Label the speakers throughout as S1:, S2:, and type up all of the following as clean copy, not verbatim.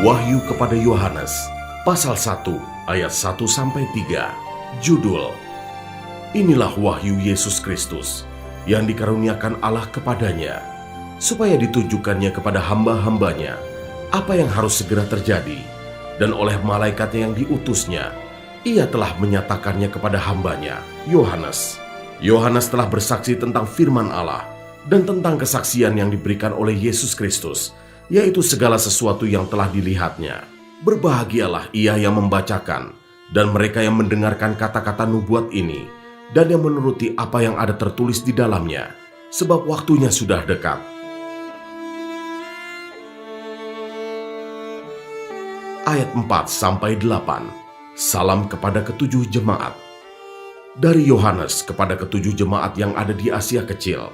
S1: Wahyu kepada Yohanes, pasal 1 ayat 1-3. Judul: Inilah wahyu Yesus Kristus yang dikaruniakan Allah kepadanya, supaya ditunjukkannya kepada hamba-hambanya apa yang harus segera terjadi, dan oleh malaikatnya yang diutusnya, ia telah menyatakannya kepada hambanya, Yohanes. Yohanes telah bersaksi tentang firman Allah dan tentang kesaksian yang diberikan oleh Yesus Kristus, yaitu segala sesuatu yang telah dilihatnya. Berbahagialah ia yang membacakan dan mereka yang mendengarkan kata-kata nubuat ini, dan yang menuruti apa yang ada tertulis di dalamnya, sebab waktunya sudah dekat. Ayat 4-8. Salam kepada ketujuh jemaat. Dari Yohanes kepada ketujuh jemaat yang ada di Asia Kecil.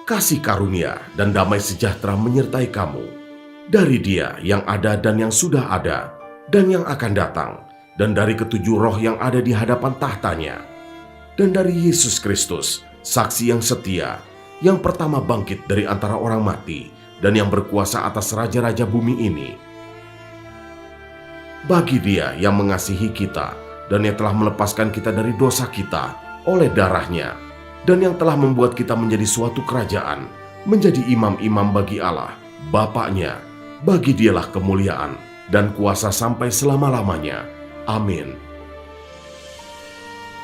S1: Kasih karunia dan damai sejahtera menyertai kamu, dari Dia yang ada dan yang sudah ada, dan yang akan datang, dan dari ketujuh roh yang ada di hadapan tahtanya, dan dari Yesus Kristus, saksi yang setia, yang pertama bangkit dari antara orang mati, dan yang berkuasa atas raja-raja bumi ini. Bagi Dia yang mengasihi kita, dan yang telah melepaskan kita dari dosa kita oleh darahnya, dan yang telah membuat kita menjadi suatu kerajaan, menjadi imam-imam bagi Allah, Bapaknya. Bagi Dialah kemuliaan dan kuasa sampai selama-lamanya. Amin.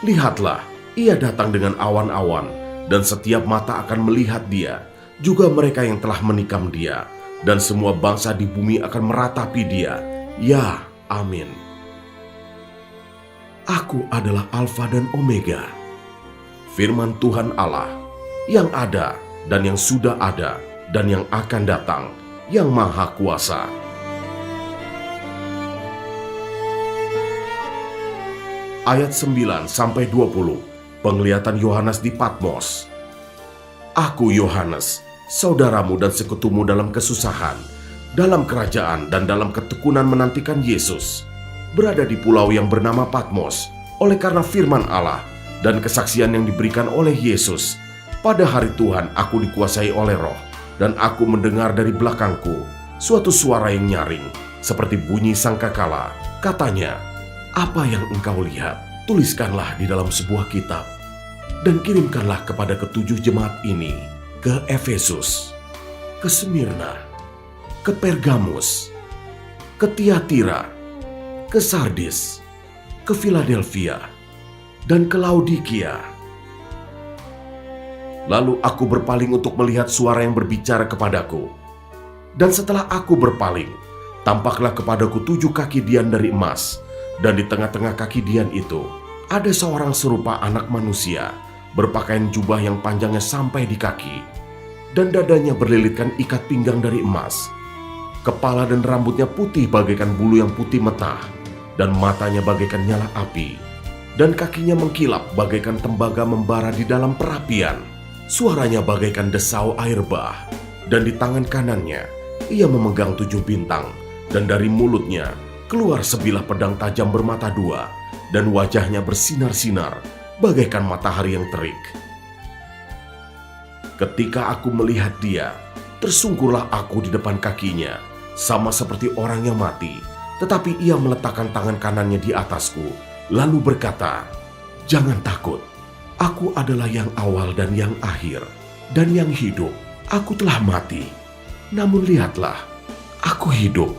S1: Lihatlah, Ia datang dengan awan-awan, dan setiap mata akan melihat Dia, juga mereka yang telah menikam Dia, dan semua bangsa di bumi akan meratapi Dia. Ya, amin. Aku adalah Alfa dan Omega, firman Tuhan Allah, yang ada dan yang sudah ada dan yang akan datang, yang Maha Kuasa. Ayat 9-20. Penglihatan Yohanes di Patmos. Aku Yohanes, saudaramu dan sekutumu dalam kesusahan, dalam kerajaan dan dalam ketekunan menantikan Yesus, berada di pulau yang bernama Patmos, oleh karena firman Allah dan kesaksian yang diberikan oleh Yesus. Pada hari Tuhan aku dikuasai oleh Roh, dan aku mendengar dari belakangku suatu suara yang nyaring, seperti bunyi sangkakala. Katanya, apa yang engkau lihat, tuliskanlah di dalam sebuah kitab, dan kirimkanlah kepada ketujuh jemaat ini, ke Efesus, ke Smyrna, ke Pergamus, ke Tiatira, ke Sardis, ke Philadelphia, dan ke Laodikia. Lalu aku berpaling untuk melihat suara yang berbicara kepadaku. Dan setelah aku berpaling, tampaklah kepadaku 7 kaki dian dari emas, dan di tengah-tengah kaki dian itu ada seorang serupa anak manusia, berpakaian jubah yang panjangnya sampai di kaki, dan dadanya berlilitkan ikat pinggang dari emas. Kepala dan rambutnya putih bagaikan bulu yang putih metah, dan matanya bagaikan nyala api, dan kakinya mengkilap bagaikan tembaga membara di dalam perapian. Suaranya bagaikan desau air bah, dan di tangan kanannya ia memegang 7 bintang, dan dari mulutnya keluar sebilah pedang tajam bermata 2, dan wajahnya bersinar-sinar bagaikan matahari yang terik. Ketika aku melihat Dia, tersungkurlah aku di depan kakinya, sama seperti orang yang mati, tetapi Ia meletakkan tangan kanannya di atasku, lalu berkata, "Jangan takut. Aku adalah yang awal dan yang akhir, dan yang hidup. Aku telah mati, namun lihatlah, aku hidup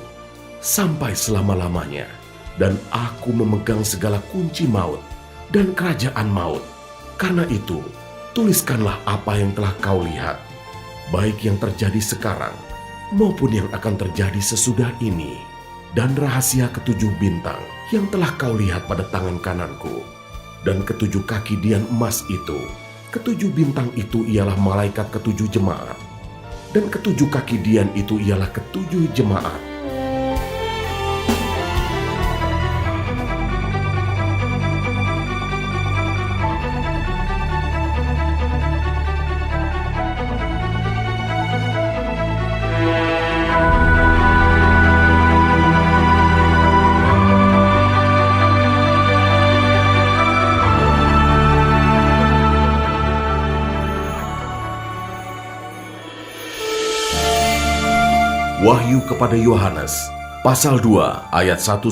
S1: sampai selama-lamanya, dan aku memegang segala kunci maut dan kerajaan maut. Karena itu, tuliskanlah apa yang telah kau lihat, baik yang terjadi sekarang maupun yang akan terjadi sesudah ini, dan rahasia ketujuh bintang yang telah kau lihat pada tangan kananku, dan ketujuh kaki dian emas itu. Ketujuh bintang itu ialah malaikat ketujuh jemaat, dan ketujuh kaki dian itu ialah ketujuh jemaat." Wahyu kepada Yohanes, pasal 2 ayat 1-7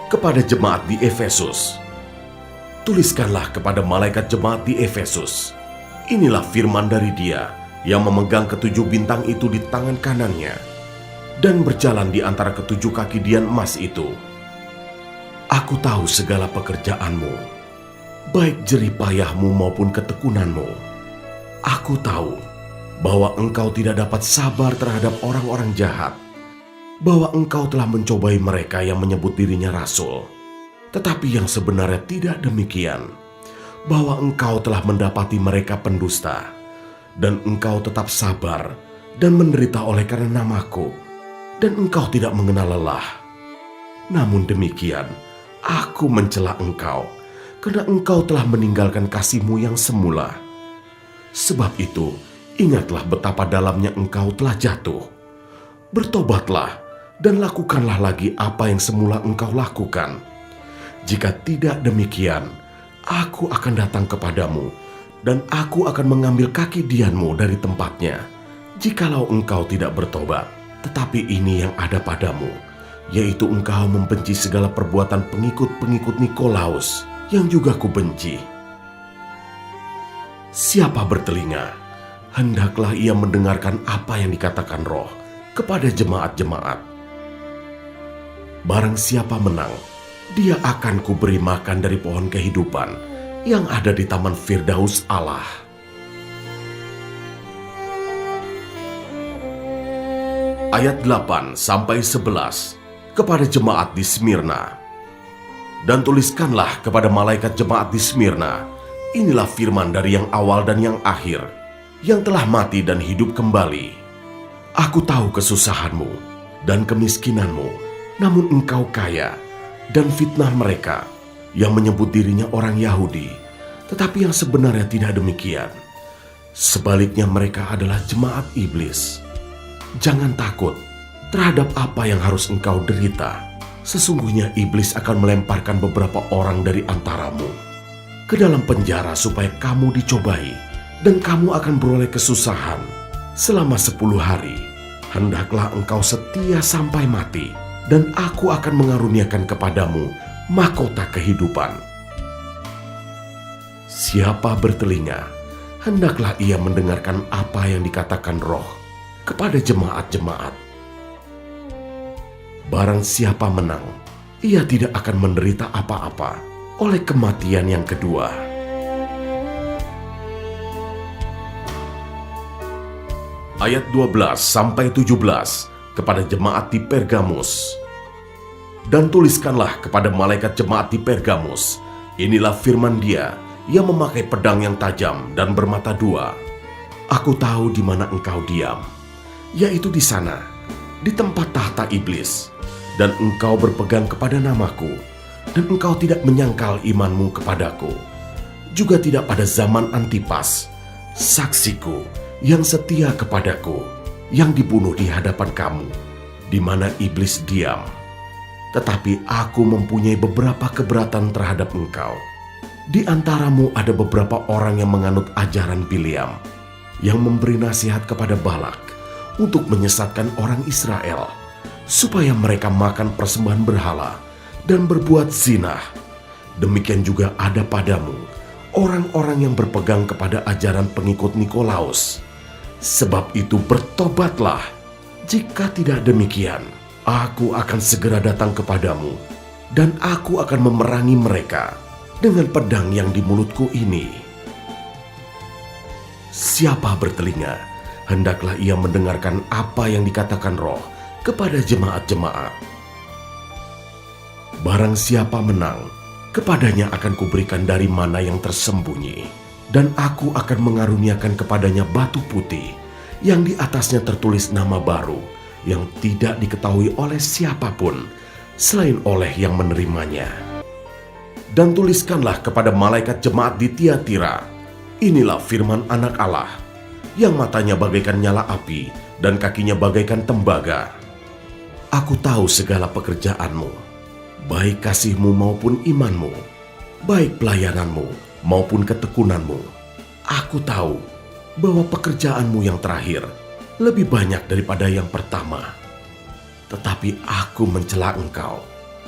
S1: kepada jemaat di Efesus. Tuliskanlah kepada malaikat jemaat di Efesus, inilah firman dari Dia yang memegang ketujuh bintang itu di tangan kanannya dan berjalan di antara ketujuh kaki dian emas itu. Aku tahu segala pekerjaanmu, baik jerih payahmu maupun ketekunanmu. Aku tahu bahwa engkau tidak dapat sabar terhadap orang-orang jahat, bahwa engkau telah mencobai mereka yang menyebut dirinya rasul, tetapi yang sebenarnya tidak demikian, bahwa engkau telah mendapati mereka pendusta, dan engkau tetap sabar dan menderita oleh karena namaku, dan engkau tidak mengenal lelah. Namun demikian, aku mencela engkau, karena engkau telah meninggalkan kasihmu yang semula. Sebab itu, ingatlah betapa dalamnya engkau telah jatuh. Bertobatlah dan lakukanlah lagi apa yang semula engkau lakukan. Jika tidak demikian, aku akan datang kepadamu, dan aku akan mengambil kaki dianmu dari tempatnya, jikalau engkau tidak bertobat. Tetapi ini yang ada padamu, yaitu engkau membenci segala perbuatan pengikut-pengikut Nikolaus, yang juga kubenci. Siapa bertelinga, hendaklah ia mendengarkan apa yang dikatakan Roh kepada jemaat-jemaat. Barang siapa menang, dia akan kuberi makan dari pohon kehidupan yang ada di taman Firdaus Allah. Ayat 8-11 kepada jemaat di Smyrna. Dan tuliskanlah kepada malaikat jemaat di Smyrna, inilah firman dari yang awal dan yang akhir, yang telah mati dan hidup kembali. Aku tahu kesusahanmu dan kemiskinanmu, namun engkau kaya, dan fitnah mereka yang menyebut dirinya orang Yahudi, tetapi yang sebenarnya tidak demikian. Sebaliknya mereka adalah jemaat iblis. Jangan takut terhadap apa yang harus engkau derita. Sesungguhnya iblis akan melemparkan beberapa orang dari antaramu ke dalam penjara supaya kamu dicobai, dan kamu akan beroleh kesusahan selama 10 hari. Hendaklah engkau setia sampai mati, dan aku akan mengaruniakan kepadamu mahkota kehidupan. Siapa bertelinga, hendaklah ia mendengarkan apa yang dikatakan Roh kepada jemaat-jemaat. Barang siapa menang, ia tidak akan menderita apa-apa oleh kematian yang kedua. Ayat 12-17 kepada jemaat di Pergamus. Dan tuliskanlah kepada malaikat jemaat di Pergamus, inilah firman Dia yang memakai pedang yang tajam dan bermata dua. Aku tahu di mana engkau diam, yaitu di sana, di tempat tahta iblis, dan engkau berpegang kepada namaku, dan engkau tidak menyangkal imanmu kepadaku, juga tidak pada zaman Antipas, saksiku yang setia kepadaku, yang dibunuh di hadapan kamu, di mana iblis diam. Tetapi aku mempunyai beberapa keberatan terhadap engkau. Di antaramu ada beberapa orang yang menganut ajaran Bileam, yang memberi nasihat kepada Balak untuk menyesatkan orang Israel, supaya mereka makan persembahan berhala dan berbuat zina. Demikian juga ada padamu orang-orang yang berpegang kepada ajaran pengikut Nikolaus. Sebab itu bertobatlah, jika tidak demikian, aku akan segera datang kepadamu, dan aku akan memerangi mereka dengan pedang yang di mulutku ini. Siapa bertelinga, hendaklah ia mendengarkan apa yang dikatakan Roh kepada jemaat-jemaat. Barang siapa menang, kepadanya akan kuberikan dari mana yang tersembunyi, dan aku akan mengaruniakan kepadanya batu putih yang di atasnya tertulis nama baru yang tidak diketahui oleh siapapun selain oleh yang menerimanya. Dan tuliskanlah kepada malaikat jemaat di Tiatira, inilah firman Anak Allah, yang matanya bagaikan nyala api dan kakinya bagaikan tembaga. Aku tahu segala pekerjaanmu, baik kasihmu maupun imanmu, baik pelayananmu maupun ketekunanmu. Aku tahu bahwa pekerjaanmu yang terakhir lebih banyak daripada yang pertama. Tetapi aku mencela engkau,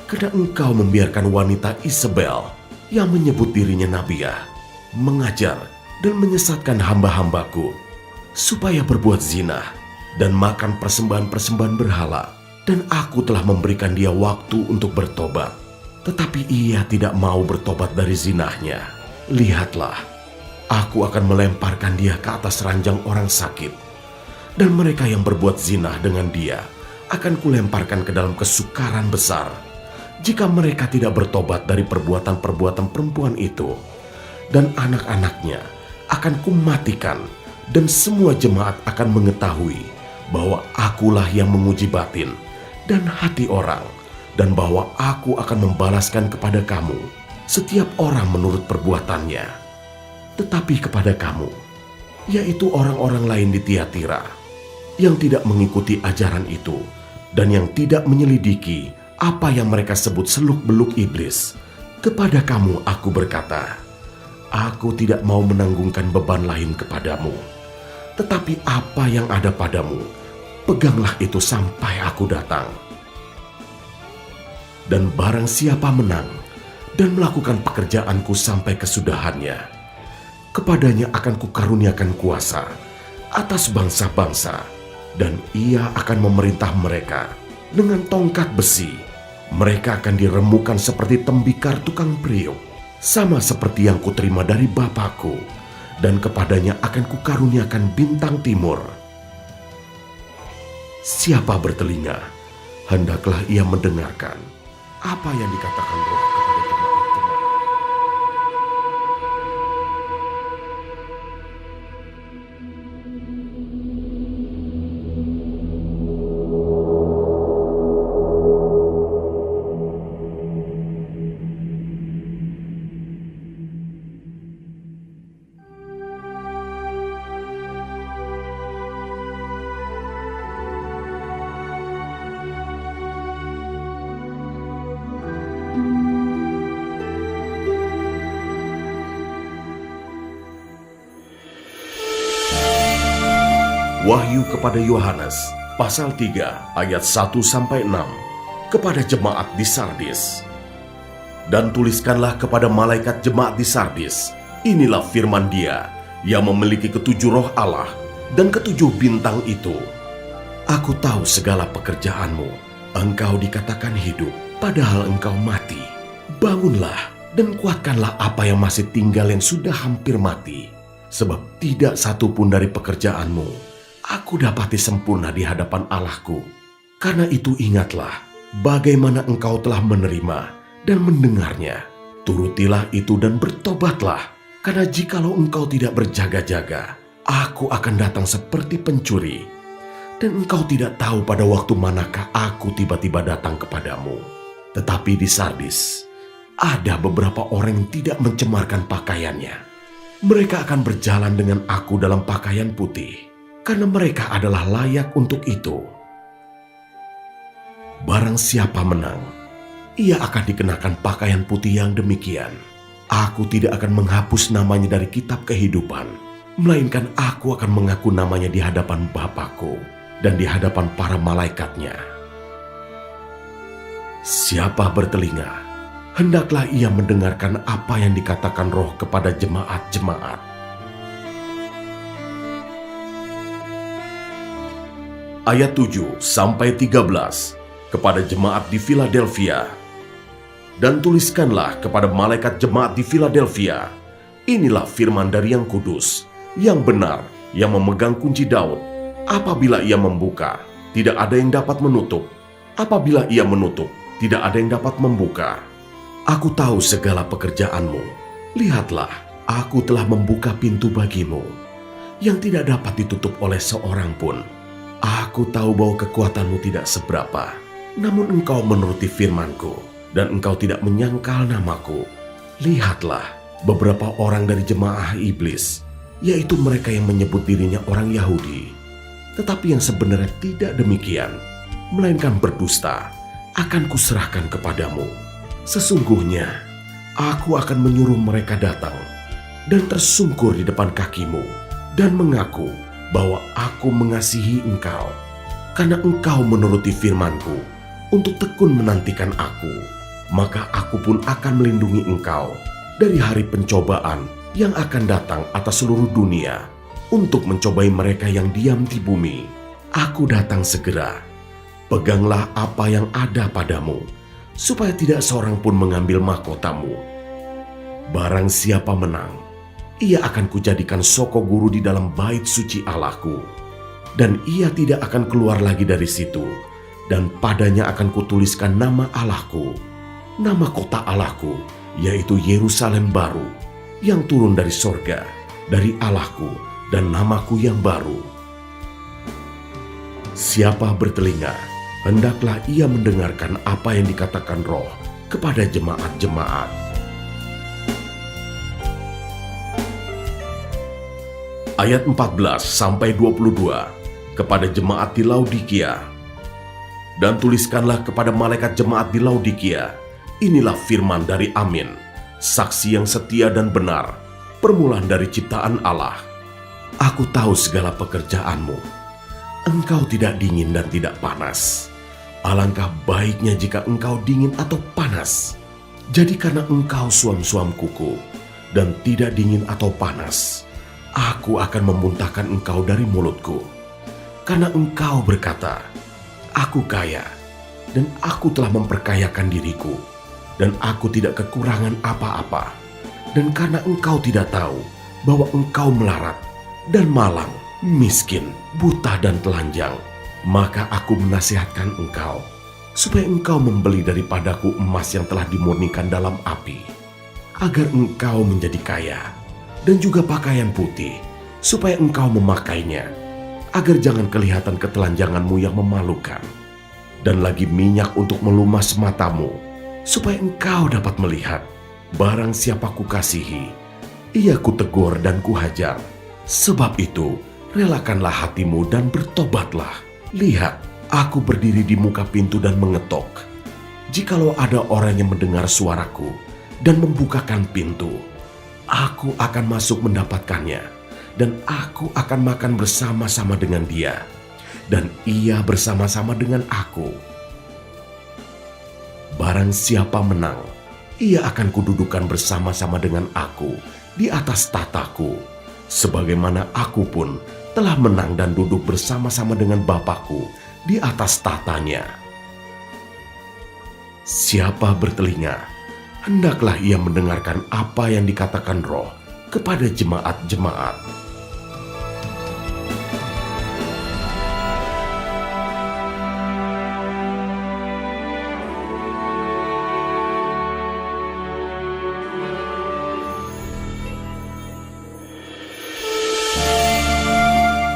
S1: karena engkau membiarkan wanita Isabel yang menyebut dirinya Nabiah mengajar dan menyesatkan hamba-hambaku supaya berbuat zina dan makan persembahan-persembahan berhala. Dan aku telah memberikan dia waktu untuk bertobat, tetapi ia tidak mau bertobat dari zinahnya. Lihatlah, aku akan melemparkan dia ke atas ranjang orang sakit, dan mereka yang berbuat zina dengan dia akan kulemparkan ke dalam kesukaran besar, jika mereka tidak bertobat dari perbuatan-perbuatan perempuan itu. Dan anak-anaknya akan kumatikan, dan semua jemaat akan mengetahui bahwa akulah yang menguji batin dan hati orang, dan bahwa aku akan membalaskan kepada kamu setiap orang menurut perbuatannya. Tetapi kepada kamu, yaitu orang-orang lain di Tiatira, yang tidak mengikuti ajaran itu, dan yang tidak menyelidiki apa yang mereka sebut seluk-beluk iblis, kepada kamu aku berkata, aku tidak mau menanggungkan beban lain kepadamu, tetapi apa yang ada padamu, peganglah itu sampai aku datang. Dan barang siapa menang dan melakukan pekerjaanku sampai kesudahannya, kepadanya akan kukaruniakan kuasa atas bangsa-bangsa, dan ia akan memerintah mereka dengan tongkat besi. Mereka akan diremukan seperti tembikar tukang periuk, sama seperti yang kuterima dari Bapakku, dan kepadanya akan kukaruniakan bintang timur. Siapa bertelinga, hendaklah ia mendengarkan apa yang dikatakan Roh kepada jemaat-jemaat. Wahyu kepada Yohanes, pasal 3 ayat 1-6, kepada jemaat di Sardis. Dan tuliskanlah kepada malaikat jemaat di Sardis, inilah firman Dia yang memiliki ketujuh roh Allah dan ketujuh bintang itu. Aku tahu segala pekerjaanmu, engkau dikatakan hidup, padahal engkau mati. Bangunlah dan kuatkanlah apa yang masih tinggal yang sudah hampir mati, sebab tidak satu pun dari pekerjaanmu aku dapati sempurna di hadapan Allahku. Karena itu ingatlah bagaimana engkau telah menerima dan mendengarnya. Turutilah itu dan bertobatlah, karena jikalau engkau tidak berjaga-jaga, aku akan datang seperti pencuri, dan engkau tidak tahu pada waktu manakah aku tiba-tiba datang kepadamu. Tetapi di Sardis ada beberapa orang yang tidak mencemarkan pakaiannya. Mereka akan berjalan dengan aku dalam pakaian putih, karena mereka adalah layak untuk itu. Barang siapa menang, ia akan dikenakan pakaian putih yang demikian. Aku tidak akan menghapus namanya dari kitab kehidupan, melainkan aku akan mengaku namanya di hadapan Bapakku dan di hadapan para malaikatnya. Siapa bertelinga, hendaklah ia mendengarkan apa yang dikatakan Roh kepada jemaat-jemaat. Ayat 7-13, kepada jemaat di Philadelphia. Dan tuliskanlah kepada malaikat jemaat di Philadelphia, inilah firman dari yang kudus, yang benar, yang memegang kunci Daud. Apabila ia membuka, tidak ada yang dapat menutup. Apabila ia menutup, tidak ada yang dapat membuka. Aku tahu segala pekerjaanmu. Lihatlah, aku telah membuka pintu bagimu, yang tidak dapat ditutup oleh seorang pun. Aku tahu bahwa kekuatanmu tidak seberapa, namun engkau menuruti firmanku, dan engkau tidak menyangkal namaku. Lihatlah, beberapa orang dari jemaah iblis, yaitu mereka yang menyebut dirinya orang Yahudi, tetapi yang sebenarnya tidak demikian, melainkan berdusta, akan kuserahkan kepadamu. Sesungguhnya, aku akan menyuruh mereka datang dan tersungkur di depan kakimu, dan mengaku bahwa aku mengasihi engkau. karena engkau menuruti firman-Ku untuk tekun menantikan Aku, maka Aku pun akan melindungi engkau dari hari pencobaan yang akan datang atas seluruh dunia untuk mencobai mereka yang diam di bumi. Aku datang segera. Peganglah apa yang ada padamu, supaya tidak seorang pun mengambil mahkotamu. Barang siapa menang, ia akan kujadikan soko guru di dalam bait suci Allahku, dan ia tidak akan keluar lagi dari situ, dan padanya akan kutuliskan nama Allahku, nama kota Allahku, yaitu Yerusalem baru, yang turun dari sorga, dari Allahku, dan namaku yang baru. Siapa bertelinga, hendaklah ia mendengarkan apa yang dikatakan Roh kepada jemaat-jemaat. Ayat 14-22 kepada jemaat di Laodikia. Dan tuliskanlah kepada malaikat jemaat di Laodikia, inilah firman dari Amin, saksi yang setia dan benar, permulaan dari ciptaan Allah. Aku tahu segala pekerjaanmu. Engkau tidak dingin dan tidak panas. Alangkah baiknya jika engkau dingin atau panas. Jadi karena engkau suam-suam kuku dan tidak dingin atau panas, aku akan memuntahkan engkau dari mulutku. Karena engkau berkata, aku kaya, dan aku telah memperkayakan diriku, dan aku tidak kekurangan apa-apa. Dan karena engkau tidak tahu bahwa engkau melarat dan malang, miskin, buta dan telanjang, maka aku menasihatkan engkau, supaya engkau membeli daripadaku emas yang telah dimurnikan dalam api, agar engkau menjadi kaya, dan juga pakaian putih, supaya engkau memakainya, agar jangan kelihatan ketelanjanganmu yang memalukan, dan lagi minyak untuk melumas matamu, supaya engkau dapat melihat. Barang siapa kukasihi, ia kutegur dan kuhajar. Sebab itu, relakanlah hatimu dan bertobatlah. Lihat, aku berdiri di muka pintu dan mengetok. Jikalau ada orang yang mendengar suaraku dan membukakan pintu, aku akan masuk mendapatkannya, dan aku akan makan bersama-sama dengan dia, dan ia bersama-sama dengan aku. Barang siapa menang, ia akan kududukan bersama-sama dengan aku di atas tahtaku, sebagaimana aku pun telah menang dan duduk bersama-sama dengan Bapakku di atas tahtanya. Siapa bertelinga, hendaklah ia mendengarkan apa yang dikatakan Roh kepada jemaat-jemaat.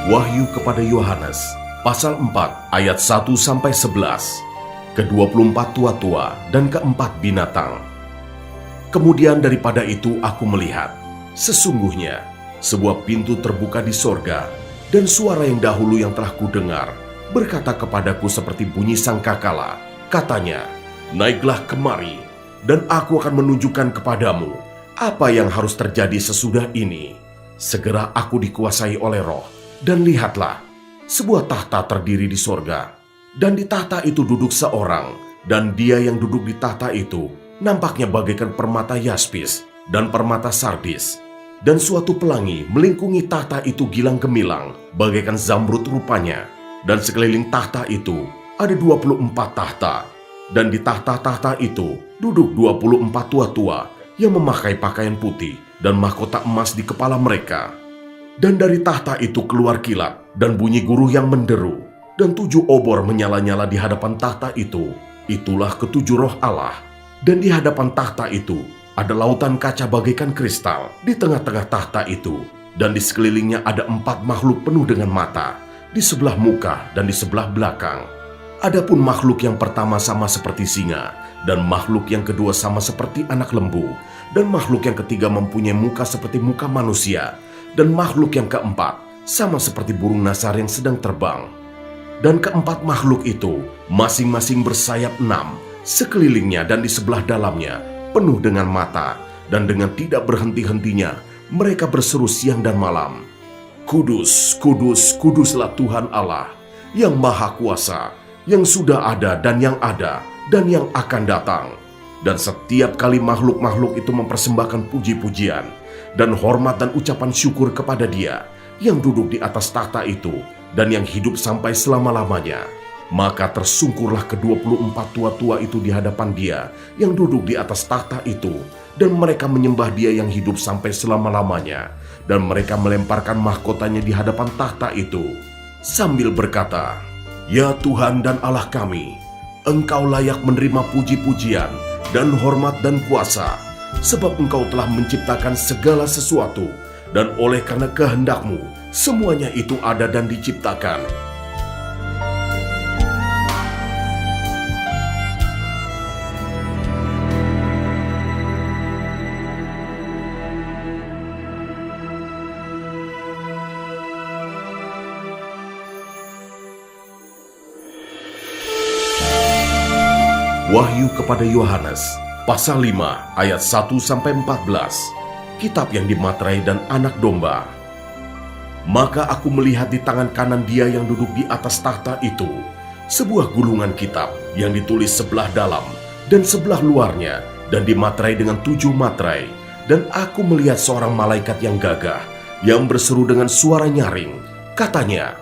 S1: Wahyu kepada Yohanes, pasal 4 ayat 1-11. Ke-24 tua-tua dan keempat binatang. Kemudian daripada itu aku melihat, sesungguhnya sebuah pintu terbuka di sorga, dan suara yang dahulu yang telah kudengar berkata kepadaku seperti bunyi sangkakala. Katanya, naiklah kemari, dan aku akan menunjukkan kepadamu apa yang harus terjadi sesudah ini. Segera aku dikuasai oleh Roh, dan lihatlah, sebuah tahta terdiri di sorga, dan di tahta itu duduk seorang, dan dia yang duduk di tahta itu nampaknya bagaikan permata yaspis dan permata sardis, dan suatu pelangi melingkungi tahta itu gilang gemilang, bagaikan zamrud rupanya, dan sekeliling tahta itu ada 24 tahta, dan di tahta-tahta itu duduk 24 tua-tua yang memakai pakaian putih dan mahkota emas di kepala mereka. Dan dari tahta itu keluar kilat dan bunyi guruh yang menderu, dan 7 obor menyala-nyala di hadapan tahta itu. Itulah ke-7 roh Allah. Dan di hadapan tahta itu ada lautan kaca bagaikan kristal di tengah-tengah tahta itu, dan di sekelilingnya ada 4 makhluk penuh dengan mata, di sebelah muka dan di sebelah belakang. Adapun makhluk yang pertama sama seperti singa, dan makhluk yang kedua sama seperti anak lembu, dan makhluk yang ketiga mempunyai muka seperti muka manusia, dan makhluk yang keempat sama seperti burung nasar yang sedang terbang. Dan keempat makhluk itu masing-masing bersayap 6 sekelilingnya dan di sebelah dalamnya, penuh dengan mata, dan dengan tidak berhenti-hentinya mereka berseru siang dan malam, Kudus, kudus, kuduslah Tuhan Allah yang maha kuasa, yang sudah ada dan yang akan datang. Dan setiap kali makhluk-makhluk itu mempersembahkan puji-pujian dan hormat dan ucapan syukur kepada Dia yang duduk di atas takhta itu dan yang hidup sampai selama-lamanya. Maka tersungkurlah ke-24 tua-tua itu di hadapan Dia yang duduk di atas takhta itu, dan mereka menyembah Dia yang hidup sampai selama-lamanya, dan mereka melemparkan mahkotanya di hadapan takhta itu sambil berkata, "Ya Tuhan dan Allah kami, Engkau layak menerima puji-pujian dan hormat dan kuasa, sebab Engkau telah menciptakan segala sesuatu, dan oleh karena kehendak-Mu semuanya itu ada dan diciptakan." Wahyu kepada Yohanes, pasal 5 ayat 1-14, kitab yang dimaterai dan anak domba. Maka aku melihat di tangan kanan Dia yang duduk di atas takhta itu sebuah gulungan kitab yang ditulis sebelah dalam dan sebelah luarnya dan dimaterai dengan 7 materai. Dan aku melihat seorang malaikat yang gagah yang berseru dengan suara nyaring. Katanya,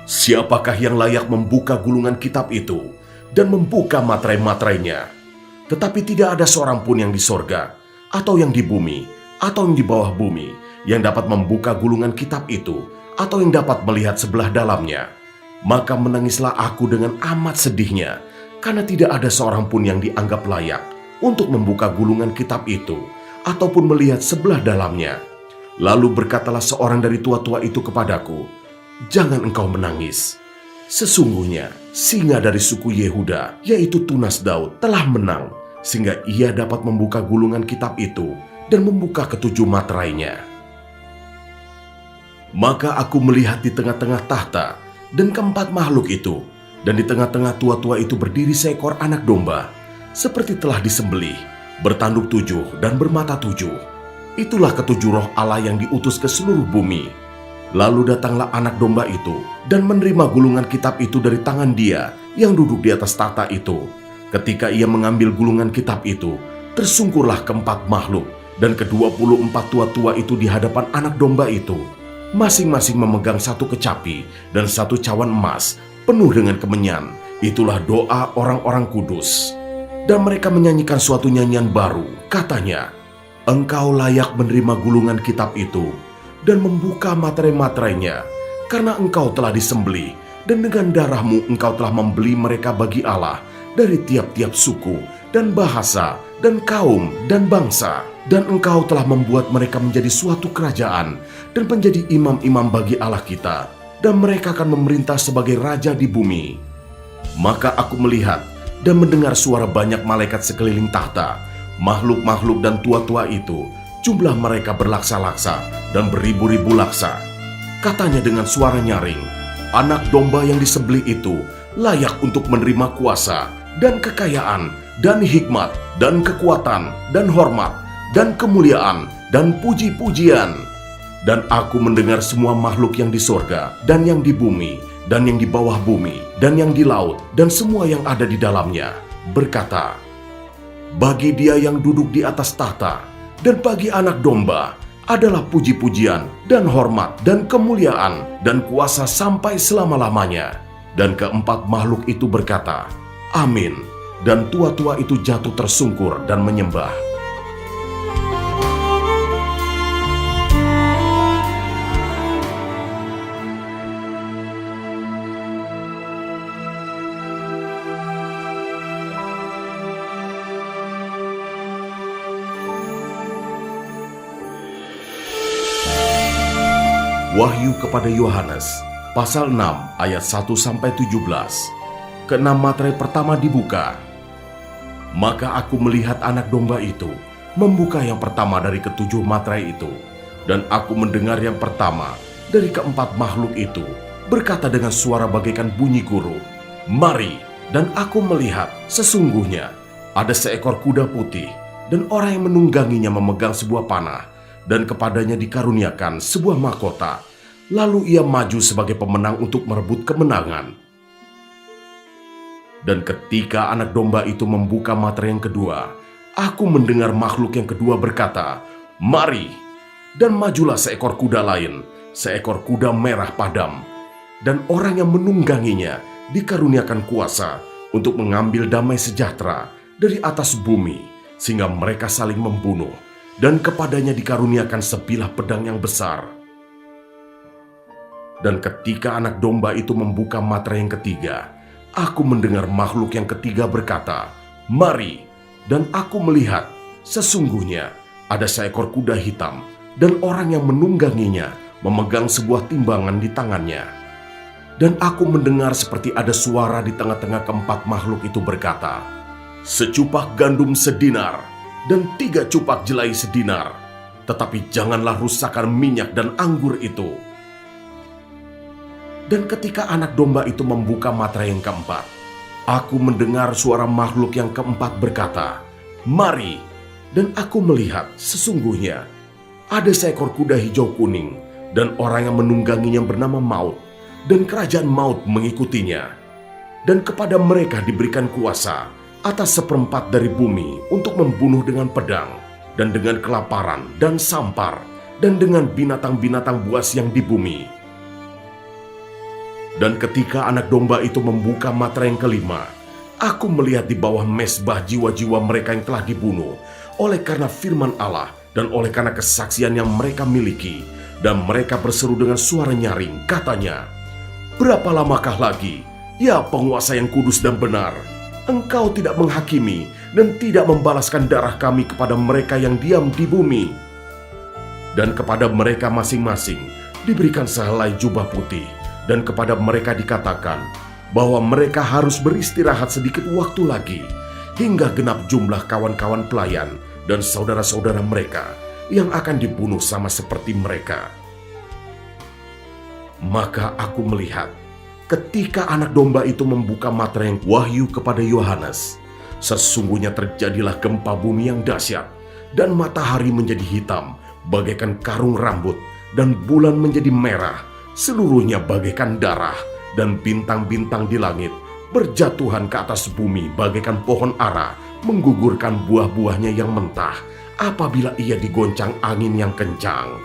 S1: "Siapakah yang layak membuka gulungan kitab itu dan membuka materai-materainya?" Tetapi tidak ada seorang pun yang di sorga, atau yang di bumi, atau yang di bawah bumi, yang dapat membuka gulungan kitab itu, atau yang dapat melihat sebelah dalamnya. Maka menangislah aku dengan amat sedihnya, karena tidak ada seorang pun yang dianggap layak untuk membuka gulungan kitab itu, ataupun melihat sebelah dalamnya. Lalu berkatalah seorang dari tua-tua itu kepadaku, "Jangan engkau menangis. Sesungguhnya singa dari suku Yehuda, yaitu tunas Daud, telah menang, sehingga ia dapat membuka gulungan kitab itu dan membuka ke-7 materainya." Maka aku melihat di tengah-tengah tahta dan keempat makhluk itu, dan di tengah-tengah tua-tua itu berdiri seekor anak domba, seperti telah disembelih, bertanduk 7 dan bermata 7. Itulah ke-7 roh Allah yang diutus ke seluruh bumi. Lalu datanglah anak domba itu dan menerima gulungan kitab itu dari tangan Dia yang duduk di atas tahta itu. Ketika ia mengambil gulungan kitab itu, tersungkurlah keempat makhluk dan ke-24 tua-tua itu di hadapan anak domba itu, masing-masing memegang 1 kecapi dan 1 cawan emas penuh dengan kemenyan. Itulah doa orang-orang kudus. Dan mereka menyanyikan suatu nyanyian baru. Katanya, "Engkau layak menerima gulungan kitab itu dan membuka materai-materainya, karena Engkau telah disembelih, dan dengan darah-Mu Engkau telah membeli mereka bagi Allah dari tiap-tiap suku, dan bahasa, dan kaum, dan bangsa. Dan Engkau telah membuat mereka menjadi suatu kerajaan, dan menjadi imam-imam bagi Allah kita, dan mereka akan memerintah sebagai raja di bumi." Maka aku melihat dan mendengar suara banyak malaikat sekeliling tahta, makhluk-makhluk dan tua-tua itu, jumlah mereka berlaksa-laksa dan beribu-ribu laksa. Katanya dengan suara nyaring, "Anak domba yang disembelih itu layak untuk menerima kuasa dan kekayaan dan hikmat dan kekuatan dan hormat dan kemuliaan dan puji-pujian." Dan aku mendengar semua makhluk yang di sorga dan yang di bumi dan yang di bawah bumi dan yang di laut dan semua yang ada di dalamnya berkata, "Bagi Dia yang duduk di atas tahta dan bagi anak domba adalah puji-pujian dan hormat dan kemuliaan dan kuasa sampai selama-lamanya." Dan keempat makhluk itu berkata, "Amin." Dan tua-tua itu jatuh tersungkur dan menyembah. Wahyu kepada Yohanes, pasal 6 ayat 1-17. Keenam materai pertama dibuka. Maka aku melihat anak domba itu membuka yang pertama dari ke-7 materai itu, dan aku mendengar yang pertama dari keempat makhluk itu berkata dengan suara bagaikan bunyi guru, "Mari!" Dan aku melihat sesungguhnya ada seekor kuda putih, dan orang yang menungganginya memegang sebuah panah, dan kepadanya dikaruniakan sebuah mahkota. Lalu ia maju sebagai pemenang untuk merebut kemenangan. Dan ketika anak domba itu membuka materai yang kedua, aku mendengar makhluk yang kedua berkata, "Mari!" Dan majulah seekor kuda lain, seekor kuda merah padam. Dan orang yang menungganginya dikaruniakan kuasa untuk mengambil damai sejahtera dari atas bumi, sehingga mereka saling membunuh, dan kepadanya dikaruniakan sebilah pedang yang besar. Dan ketika anak domba itu membuka materai yang ketiga, aku mendengar makhluk yang ketiga berkata, "Mari!" Dan aku melihat, sesungguhnya ada seekor kuda hitam, dan orang yang menungganginya memegang sebuah timbangan di tangannya. Dan aku mendengar seperti ada suara di tengah-tengah keempat makhluk itu berkata, "Secupak gandum sedinar, dan 3 cupak jelai sedinar, tetapi janganlah rusakkan minyak dan anggur itu." Dan ketika anak domba itu membuka materai yang keempat, aku mendengar suara makhluk yang keempat berkata, "Mari!" Dan aku melihat, sesungguhnya ada seekor kuda hijau kuning, dan orang yang menungganginya bernama Maut, dan kerajaan maut mengikutinya. Dan kepada mereka diberikan kuasa atas 1/4 dari bumi untuk membunuh dengan pedang, dan dengan kelaparan dan sampar, dan dengan binatang-binatang buas yang di bumi. Dan ketika anak domba itu membuka materai yang kelima, aku melihat di bawah mezbah jiwa-jiwa mereka yang telah dibunuh oleh karena firman Allah dan oleh karena kesaksian yang mereka miliki. Dan mereka berseru dengan suara nyaring, katanya, "Berapa lamakah lagi, ya penguasa yang kudus dan benar, engkau tidak menghakimi dan tidak membalaskan darah kami kepada mereka yang diam di bumi?" Dan kepada mereka masing-masing diberikan sehelai jubah putih, dan kepada mereka dikatakan bahwa mereka harus beristirahat sedikit waktu lagi, hingga genap jumlah kawan-kawan pelayan dan saudara-saudara mereka yang akan dibunuh sama seperti mereka. Maka aku melihat, ketika anak domba itu membuka materai yang wahyu kepada Yohanes, sesungguhnya terjadilah gempa bumi yang dahsyat, dan matahari menjadi hitam bagaikan karung rambut, dan bulan menjadi merah, seluruhnya bagaikan darah, dan bintang-bintang di langit berjatuhan ke atas bumi bagaikan pohon ara menggugurkan buah-buahnya yang mentah apabila ia digoncang angin yang kencang.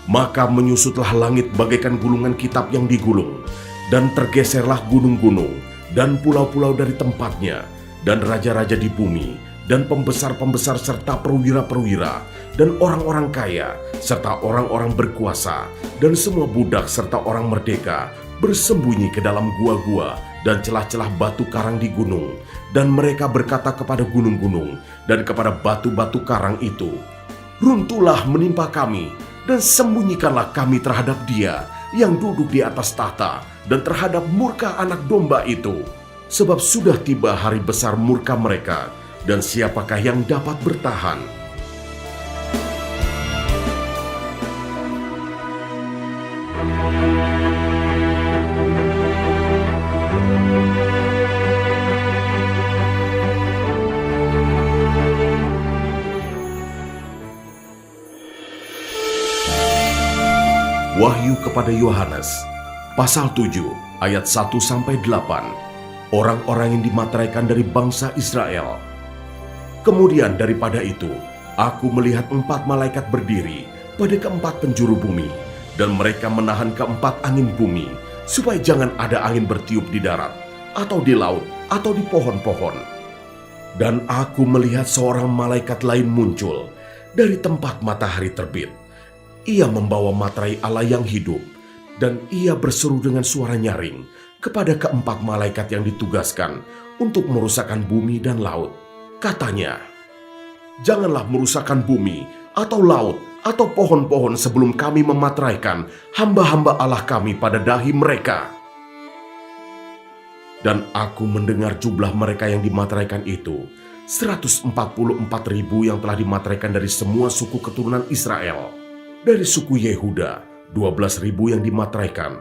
S1: Maka menyusutlah langit bagaikan gulungan kitab yang digulung, dan tergeserlah gunung-gunung dan pulau-pulau dari tempatnya, dan raja-raja di bumi, dan pembesar-pembesar serta perwira-perwira, dan orang-orang kaya, serta orang-orang berkuasa, dan semua budak serta orang merdeka bersembunyi ke dalam gua-gua dan celah-celah batu karang di gunung. Dan mereka berkata kepada gunung-gunung dan kepada batu-batu karang itu, "Runtuhlah menimpa kami, dan sembunyikanlah kami terhadap Dia yang duduk di atas tahta dan terhadap murka anak domba itu. Sebab sudah tiba hari besar murka mereka, dan siapakah yang dapat bertahan?" Wahyu kepada Yohanes, pasal 7, ayat 1-8. Orang-orang yang dimateraikan dari bangsa Israel. Kemudian daripada itu, aku melihat 4 malaikat berdiri pada keempat penjuru bumi, dan mereka menahan keempat angin bumi, supaya jangan ada angin bertiup di darat, atau di laut, atau di pohon-pohon. Dan aku melihat seorang malaikat lain muncul dari tempat matahari terbit. Ia membawa materai Allah yang hidup, dan ia berseru dengan suara nyaring kepada keempat malaikat yang ditugaskan untuk merusakkan bumi dan laut. Katanya, "Janganlah merusakkan bumi, atau laut, atau pohon-pohon sebelum kami memateraikan hamba-hamba Allah kami pada dahi mereka." Dan aku mendengar jumlah mereka yang dimateraikan itu, 144.000 yang telah dimateraikan dari semua suku keturunan Israel. Dari suku Yehuda, 12.000 yang dimateraikan.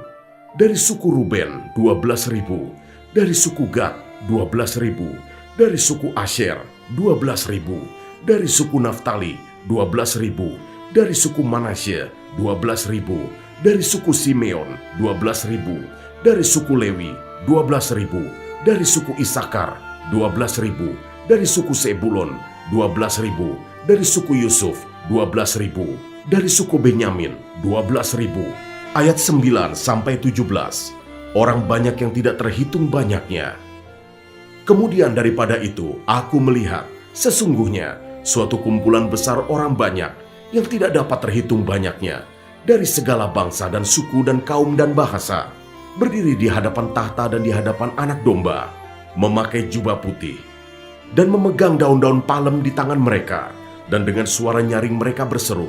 S1: Dari suku Ruben, 12.000. Dari suku Gad, 12.000. Dari suku Asher, 12.000. Dari suku Naftali, 12.000. Dari suku Manasye, 12.000. Dari suku Simeon, 12.000. Dari suku Lewi, 12.000. dari suku Isakar 12.000, dari suku Sebulon 12.000, dari suku Yusuf 12.000, dari suku Benyamin 12.000. Ayat 9-17. Orang banyak yang tidak terhitung banyaknya. Kemudian daripada itu aku melihat sesungguhnya suatu kumpulan besar orang banyak yang tidak dapat terhitung banyaknya dari segala bangsa dan suku dan kaum dan bahasa, berdiri di hadapan tahta dan di hadapan Anak Domba, memakai jubah putih dan memegang daun-daun palem di tangan mereka, dan dengan suara nyaring mereka berseru,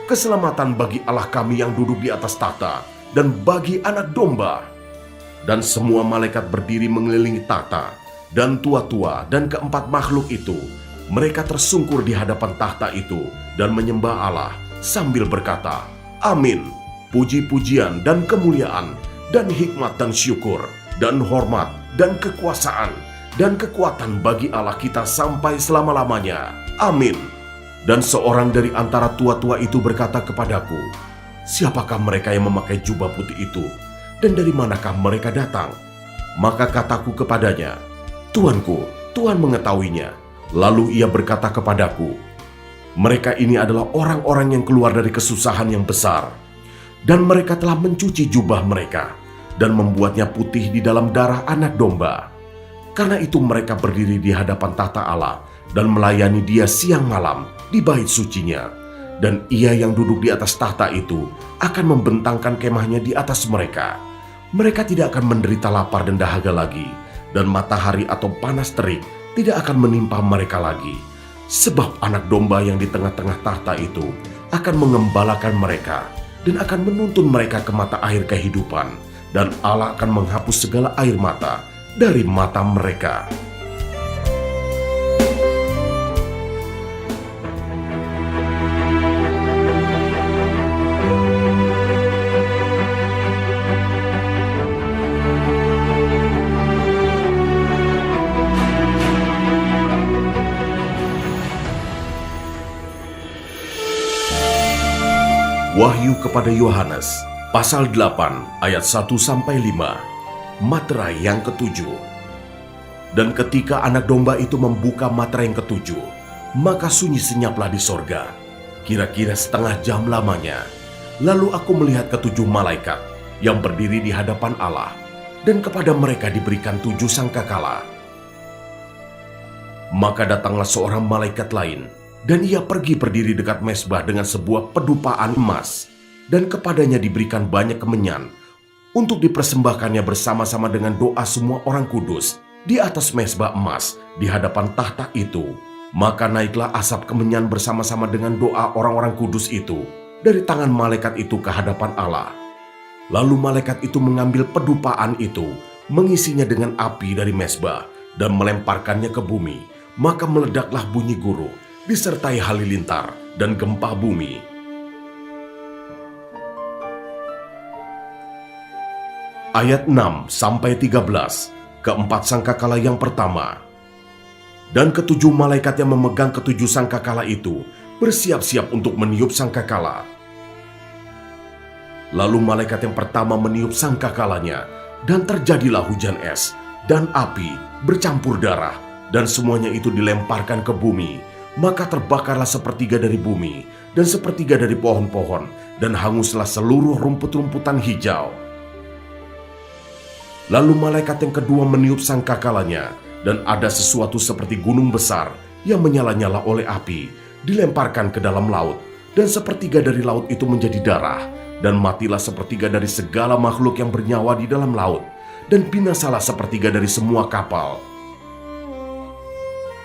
S1: "Keselamatan bagi Allah kami yang duduk di atas tahta dan bagi Anak Domba." Dan semua malaikat berdiri mengelilingi tahta, dan tua-tua dan keempat makhluk itu, mereka tersungkur di hadapan tahta itu dan menyembah Allah sambil berkata, "Amin, puji-pujian dan kemuliaan dan hikmat dan syukur dan hormat dan kekuasaan dan kekuatan bagi Allah kita sampai selama-lamanya. Amin." Dan seorang dari antara tua-tua itu berkata kepadaku, "Siapakah mereka yang memakai jubah putih itu? Dan dari manakah mereka datang?" Maka kataku kepadanya, "Tuanku, Tuhan mengetahuinya." Lalu ia berkata kepadaku, "Mereka ini adalah orang-orang yang keluar dari kesusahan yang besar, dan mereka telah mencuci jubah mereka dan membuatnya putih di dalam darah Anak Domba. Karena itu mereka berdiri di hadapan tahta Allah dan melayani Dia siang malam di bait sucinya, dan Ia yang duduk di atas tahta itu akan membentangkan kemahnya di atas mereka. Mereka tidak akan menderita lapar dan dahaga lagi, dan matahari atau panas terik tidak akan menimpa mereka lagi. Sebab Anak Domba yang di tengah-tengah tahta itu akan mengembalakan mereka dan akan menuntun mereka ke mata air kehidupan, dan Allah akan menghapus segala air mata dari mata mereka." Wahyu kepada Yohanes, pasal 8 ayat 1-5. Materai yang ketujuh. Dan ketika Anak Domba itu membuka materai yang ketujuh, maka sunyi senyaplah di sorga, kira-kira setengah jam lamanya. Lalu aku melihat ketujuh malaikat yang berdiri di hadapan Allah, dan kepada mereka diberikan 7 sangkakala. Maka datanglah seorang malaikat lain, dan ia pergi berdiri dekat mezbah dengan sebuah pedupaan emas, dan kepadanya diberikan banyak kemenyan untuk dipersembahkannya bersama-sama dengan doa semua orang kudus di atas mezbah emas di hadapan tahta itu. Maka naiklah asap kemenyan bersama-sama dengan doa orang-orang kudus itu dari tangan malaikat itu ke hadapan Allah. Lalu malaikat itu mengambil pedupaan itu, mengisinya dengan api dari mezbah dan melemparkannya ke bumi. Maka meledaklah bunyi guru disertai halilintar dan gempa bumi. Ayat 6-13. Keempat sangkakala yang pertama. Dan ketujuh malaikat yang memegang ketujuh sangkakala itu bersiap-siap untuk meniup sangkakala. Lalu malaikat yang pertama meniup sangkakalanya, dan terjadilah hujan es dan api bercampur darah, dan semuanya itu dilemparkan ke bumi. Maka terbakarlah sepertiga dari bumi dan sepertiga dari pohon-pohon, dan hanguslah seluruh rumput-rumputan hijau. Lalu malaikat yang kedua meniup sangkakalanya, dan ada sesuatu seperti gunung besar yang menyala-nyala oleh api, dilemparkan ke dalam laut, dan sepertiga dari laut itu menjadi darah, dan matilah sepertiga dari segala makhluk yang bernyawa di dalam laut, dan binasalah sepertiga dari semua kapal.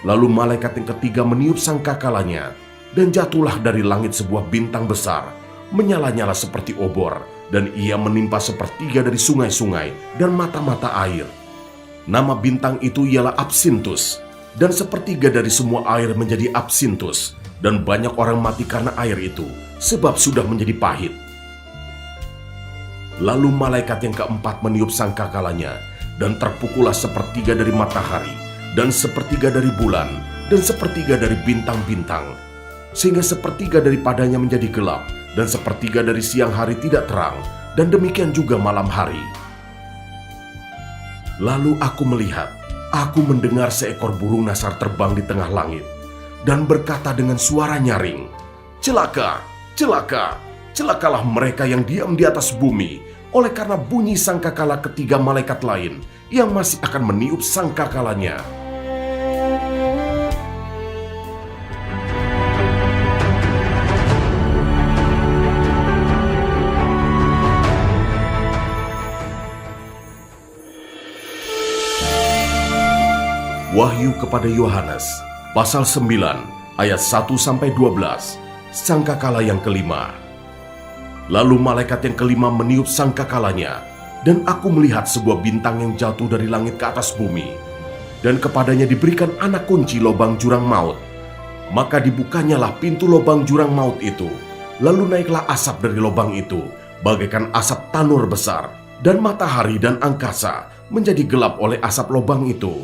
S1: Lalu malaikat yang ketiga meniup sangkakalanya, dan jatuhlah dari langit sebuah bintang besar, menyala-nyala seperti obor, dan ia menimpa sepertiga dari sungai-sungai dan mata-mata air. Nama bintang itu ialah Absintus, dan sepertiga dari semua air menjadi absintus, dan banyak orang mati karena air itu, sebab sudah menjadi pahit. Lalu malaikat yang keempat meniup sangkakalanya, dan terpukullah sepertiga dari matahari, dan sepertiga dari bulan, dan sepertiga dari bintang-bintang, sehingga sepertiga daripadanya menjadi gelap, dan sepertiga dari siang hari tidak terang, dan demikian juga malam hari. Lalu aku melihat, aku mendengar seekor burung nasar terbang di tengah langit dan berkata dengan suara nyaring, "Celaka, celaka, celakalah mereka yang diam di atas bumi, oleh karena bunyi sangkakala ketiga malaikat lain yang masih akan meniup sangkakalanya." Wahyu kepada Yohanes, pasal 9, ayat 1-12, sangkakala yang kelima. Lalu malaikat yang kelima meniup sangkakalanya, dan aku melihat sebuah bintang yang jatuh dari langit ke atas bumi, dan kepadanya diberikan anak kunci lobang jurang maut. Maka dibukanyalah pintu lobang jurang maut itu, lalu naiklah asap dari lobang itu, bagaikan asap tanur besar, dan matahari dan angkasa menjadi gelap oleh asap lobang itu.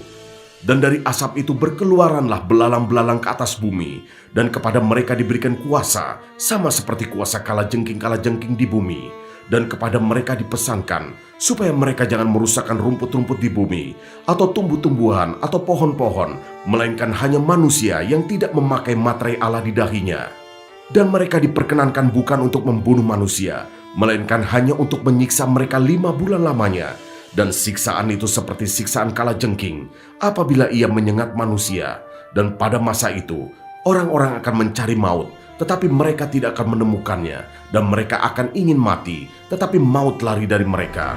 S1: Dan dari asap itu berkeluaranlah belalang-belalang ke atas bumi, dan kepada mereka diberikan kuasa, sama seperti kuasa kalajengking-kalajengking di bumi. Dan kepada mereka dipesankan, supaya mereka jangan merusakkan rumput-rumput di bumi, atau tumbuh-tumbuhan, atau pohon-pohon, melainkan hanya manusia yang tidak memakai materai Allah di dahinya. Dan mereka diperkenankan bukan untuk membunuh manusia, melainkan hanya untuk menyiksa mereka 5 bulan lamanya. Dan siksaan itu seperti siksaan kalajengking apabila ia menyengat manusia. Dan pada masa itu, orang-orang akan mencari maut, tetapi mereka tidak akan menemukannya. Dan mereka akan ingin mati, tetapi maut lari dari mereka.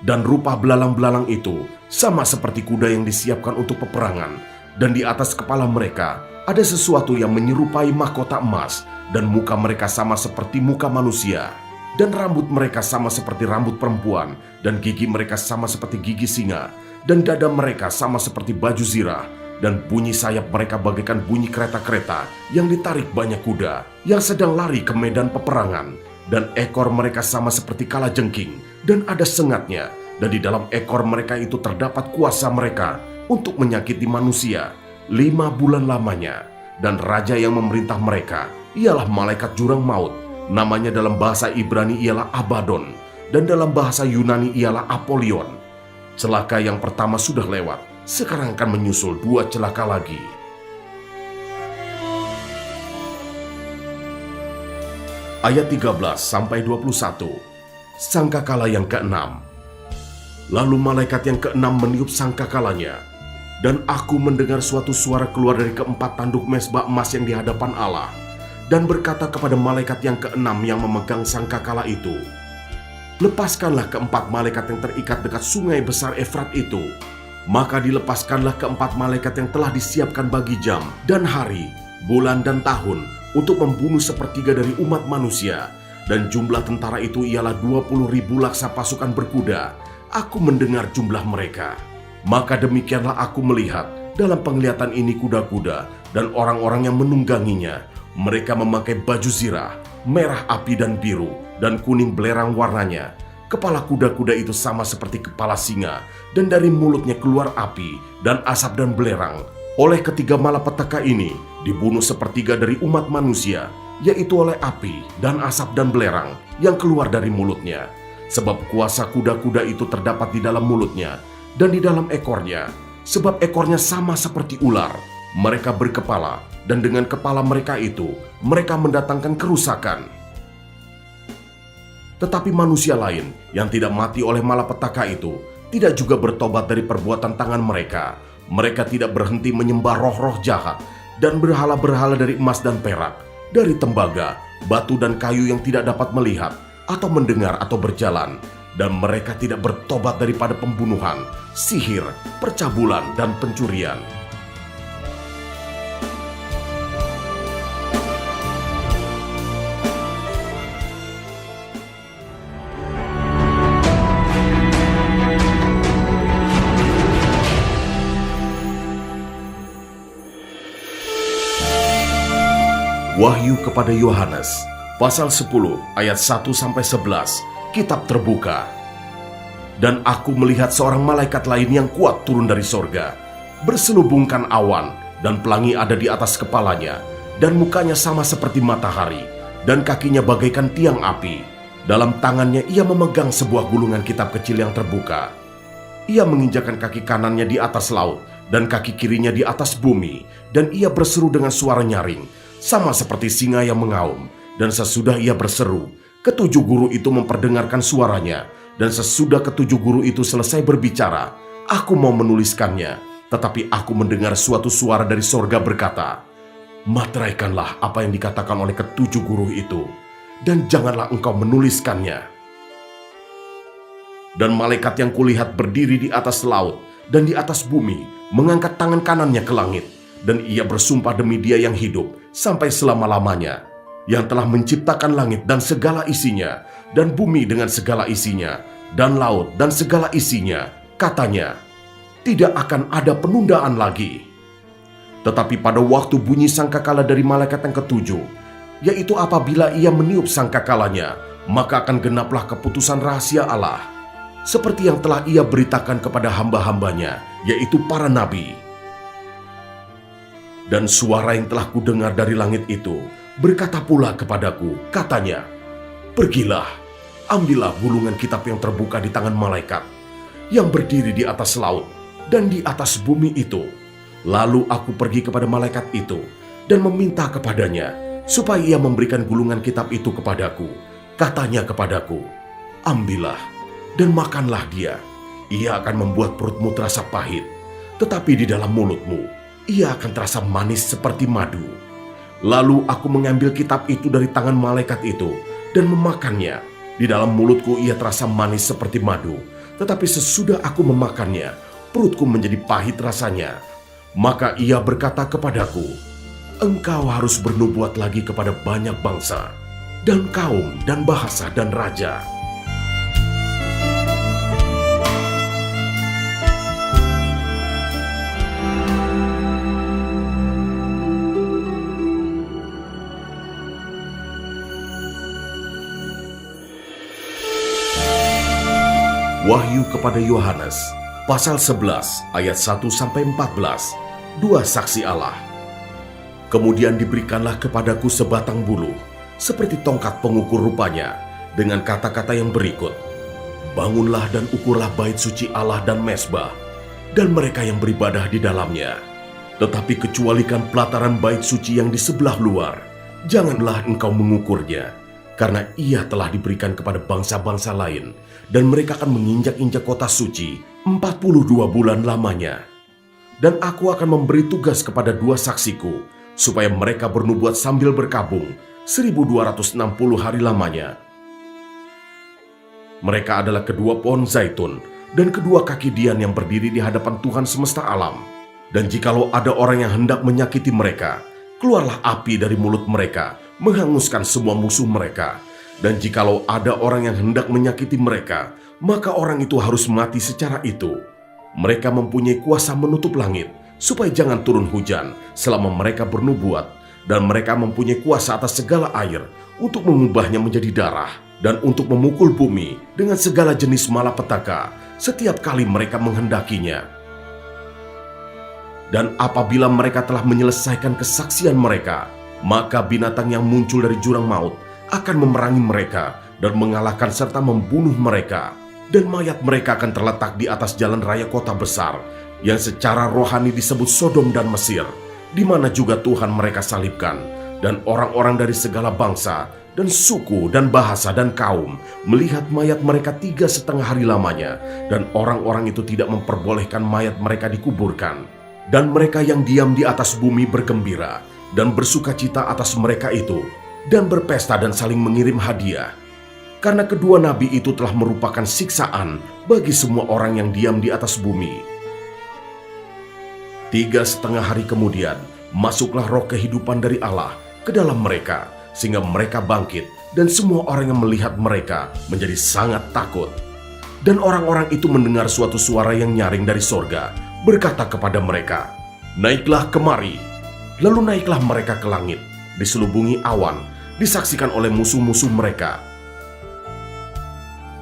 S1: Dan rupa belalang-belalang itu sama seperti kuda yang disiapkan untuk peperangan. Dan di atas kepala mereka ada sesuatu yang menyerupai mahkota emas, dan muka mereka sama seperti muka manusia, dan rambut mereka sama seperti rambut perempuan, dan gigi mereka sama seperti gigi singa, dan dada mereka sama seperti baju zirah, dan bunyi sayap mereka bagaikan bunyi kereta-kereta yang ditarik banyak kuda yang sedang lari ke medan peperangan, dan ekor mereka sama seperti kalajengking, dan ada sengatnya, dan di dalam ekor mereka itu terdapat kuasa mereka untuk menyakiti manusia 5 bulan lamanya. Dan raja yang memerintah mereka ialah malaikat jurang maut. Namanya dalam bahasa Ibrani ialah Abaddon, dan dalam bahasa Yunani ialah Apollyon. Celaka yang pertama sudah lewat, sekarang akan menyusul 2 celaka lagi. Ayat 13-21, sangkakala yang ke-6. Lalu malaikat yang ke-6 meniup sangkakalanya, dan aku mendengar suatu suara keluar dari ke-4 tanduk mezbah emas yang di hadapan Allah, dan berkata kepada malaikat yang ke-6 yang memegang sangkakala itu, "Lepaskanlah ke-4 malaikat yang terikat dekat sungai besar Efrat itu." Maka dilepaskanlah ke-4 malaikat yang telah disiapkan bagi jam dan hari, bulan dan tahun, untuk membunuh sepertiga dari umat manusia. Dan jumlah tentara itu ialah 20.000 laksa pasukan berkuda. Aku mendengar jumlah mereka. Maka demikianlah aku melihat dalam penglihatan ini kuda-kuda dan orang-orang yang menungganginya. Mereka memakai baju zirah, merah api dan biru, dan kuning belerang warnanya. Kepala kuda-kuda itu sama seperti kepala singa, dan dari mulutnya keluar api dan asap dan belerang. Oleh ketiga malapetaka ini dibunuh sepertiga dari umat manusia, yaitu oleh api dan asap dan belerang yang keluar dari mulutnya. Sebab kuasa kuda-kuda itu terdapat di dalam mulutnya dan di dalam ekornya, sebab ekornya sama seperti ular. Mereka berkepala, dan dengan kepala mereka itu mereka mendatangkan kerusakan. Tetapi manusia lain yang tidak mati oleh malapetaka itu tidak juga bertobat dari perbuatan tangan mereka. Mereka tidak berhenti menyembah roh-roh jahat dan berhala-berhala dari emas dan perak, dari tembaga, batu dan kayu yang tidak dapat melihat atau mendengar atau berjalan. Dan mereka tidak bertobat daripada pembunuhan, sihir, percabulan, dan pencurian. Wahyu kepada Yohanes, pasal 10 ayat 1-11. Kitab terbuka. Dan aku melihat seorang malaikat lain yang kuat turun dari sorga, berselubungkan awan, dan pelangi ada di atas kepalanya, dan mukanya sama seperti matahari, dan kakinya bagaikan tiang api. Dalam tangannya ia memegang sebuah gulungan kitab kecil yang terbuka. Ia menginjakkan kaki kanannya di atas laut dan kaki kirinya di atas bumi, dan ia berseru dengan suara nyaring, sama seperti singa yang mengaum. Dan sesudah ia berseru, ketujuh guru itu memperdengarkan suaranya, dan sesudah ketujuh guru itu selesai berbicara, aku mau menuliskannya, tetapi aku mendengar suatu suara dari sorga berkata, materaikanlah apa yang dikatakan oleh ketujuh guru itu, dan janganlah engkau menuliskannya. Dan malaikat yang kulihat berdiri di atas laut dan di atas bumi, mengangkat tangan kanannya ke langit, dan ia bersumpah demi Dia yang hidup sampai selama-lamanya, yang telah menciptakan langit dan segala isinya, dan bumi dengan segala isinya, dan laut dan segala isinya, katanya, tidak akan ada penundaan lagi. Tetapi pada waktu bunyi sangkakala dari malaikat yang ketujuh, yaitu apabila ia meniup sangkakalanya, maka akan genaplah keputusan rahasia Allah, seperti yang telah ia beritakan kepada hamba-hambanya, yaitu para nabi. Dan suara yang telah kudengar dari langit itu berkata pula kepadaku, katanya, pergilah, ambillah gulungan kitab yang terbuka di tangan malaikat, yang berdiri di atas laut dan di atas bumi itu. Lalu aku pergi kepada malaikat itu, dan meminta kepadanya, supaya ia memberikan gulungan kitab itu kepadaku. Katanya kepadaku, ambillah, dan makanlah dia. Ia akan membuat perutmu terasa pahit, tetapi di dalam mulutmu, ia akan terasa manis seperti madu. Lalu aku mengambil kitab itu dari tangan malaikat itu, dan memakannya. Di dalam mulutku ia terasa manis seperti madu, tetapi sesudah aku memakannya, perutku menjadi pahit rasanya. Maka ia berkata kepadaku, engkau harus bernubuat lagi kepada banyak bangsa, dan kaum, dan bahasa, dan raja. Wahyu kepada Yohanes, pasal 11 ayat 1-14, dua saksi Allah. Kemudian diberikanlah kepadaku sebatang bulu, seperti tongkat pengukur rupanya, dengan kata-kata yang berikut, bangunlah dan ukurlah bait suci Allah dan mezbah, dan mereka yang beribadah di dalamnya. Tetapi kecualikan pelataran bait suci yang di sebelah luar, janganlah engkau mengukurnya, karena ia telah diberikan kepada bangsa-bangsa lain, dan mereka akan menginjak-injak kota suci 42 bulan lamanya. Dan aku akan memberi tugas kepada dua saksiku, supaya mereka bernubuat sambil berkabung 1260 hari lamanya. Mereka adalah kedua pohon zaitun dan kedua kaki dian yang berdiri di hadapan Tuhan semesta alam. Dan jikalau ada orang yang hendak menyakiti mereka, keluarlah api dari mulut mereka, menghanguskan semua musuh mereka. Dan jikalau ada orang yang hendak menyakiti mereka, maka orang itu harus mati secara itu. Mereka mempunyai kuasa menutup langit, supaya jangan turun hujan selama mereka bernubuat, dan mereka mempunyai kuasa atas segala air untuk mengubahnya menjadi darah, dan untuk memukul bumi dengan segala jenis malapetaka setiap kali mereka menghendakinya. Dan apabila mereka telah menyelesaikan kesaksian mereka, maka binatang yang muncul dari jurang maut akan memerangi mereka dan mengalahkan serta membunuh mereka. Dan mayat mereka akan terletak di atas jalan raya kota besar, yang secara rohani disebut Sodom dan Mesir, di mana juga Tuhan mereka salibkan. Dan orang-orang dari segala bangsa, dan suku, dan bahasa, dan kaum melihat mayat mereka 3,5 hari lamanya, dan orang-orang itu tidak memperbolehkan mayat mereka dikuburkan. Dan mereka yang diam di atas bumi bergembira, dan bersukacita atas mereka itu, dan berpesta dan saling mengirim hadiah. Karena kedua nabi itu telah merupakan siksaan bagi semua orang yang diam di atas bumi. 3,5 hari kemudian, masuklah roh kehidupan dari Allah ke dalam mereka, sehingga mereka bangkit, dan semua orang yang melihat mereka menjadi sangat takut. Dan orang-orang itu mendengar suatu suara yang nyaring dari sorga, berkata kepada mereka, naiklah kemari. Lalu naiklah mereka ke langit, diselubungi awan, disaksikan oleh musuh-musuh mereka.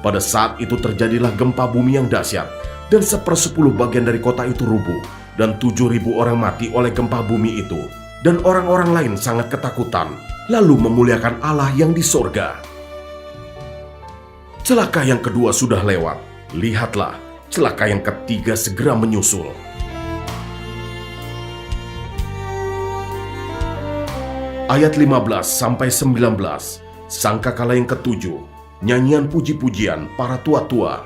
S1: Pada saat itu terjadilah gempa bumi yang dahsyat, dan 1/10 bagian dari kota itu rubuh, dan 7.000 orang mati oleh gempa bumi itu. Dan orang-orang lain sangat ketakutan. lalu memuliakan Allah yang di sorga. Celaka yang kedua sudah lewat, lihatlah, celaka yang ketiga segera menyusul. Ayat 15-19, sangkakala yang ketujuh, nyanyian puji-pujian para tua-tua.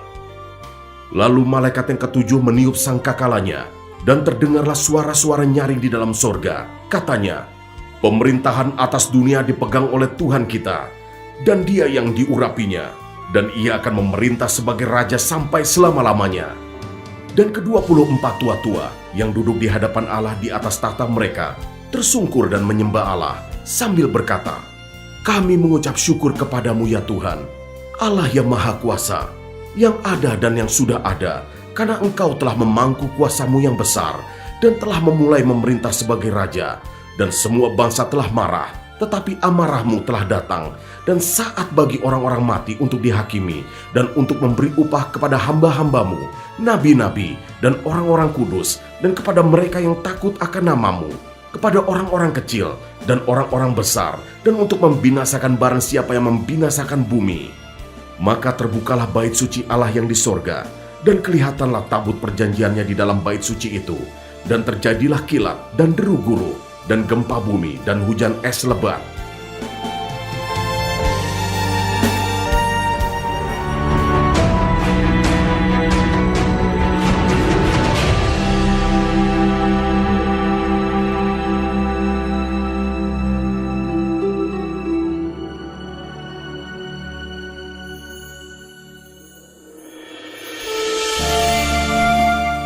S1: Lalu malaikat yang ketujuh meniup sangkakalanya, dan terdengarlah suara-suara nyaring di dalam sorga. Katanya, pemerintahan atas dunia dipegang oleh Tuhan kita, dan Dia yang diurapinya, dan Ia akan memerintah sebagai Raja sampai selama-lamanya. Dan ke-24 tua-tua yang duduk di hadapan Allah di atas tahta mereka, tersungkur dan menyembah Allah, sambil berkata, "Kami mengucap syukur kepadamu ya Tuhan, Allah yang Maha Kuasa, yang ada dan yang sudah ada, karena Engkau telah memangku kuasa-Mu yang besar, dan telah memulai memerintah sebagai Raja, dan semua bangsa telah marah, tetapi amarah-Mu telah datang, dan saat bagi orang-orang mati untuk dihakimi, dan untuk memberi upah kepada hamba-hamba-Mu, nabi-nabi, dan orang-orang kudus, dan kepada mereka yang takut akan nama-Mu, kepada orang-orang kecil dan orang-orang besar, dan untuk membinasakan barang siapa yang membinasakan bumi." Maka terbukalah bait suci Allah yang di sorga, dan kelihatanlah tabut perjanjiannya di dalam bait suci itu, dan terjadilah kilat dan deru guru, dan gempa bumi dan hujan es lebat.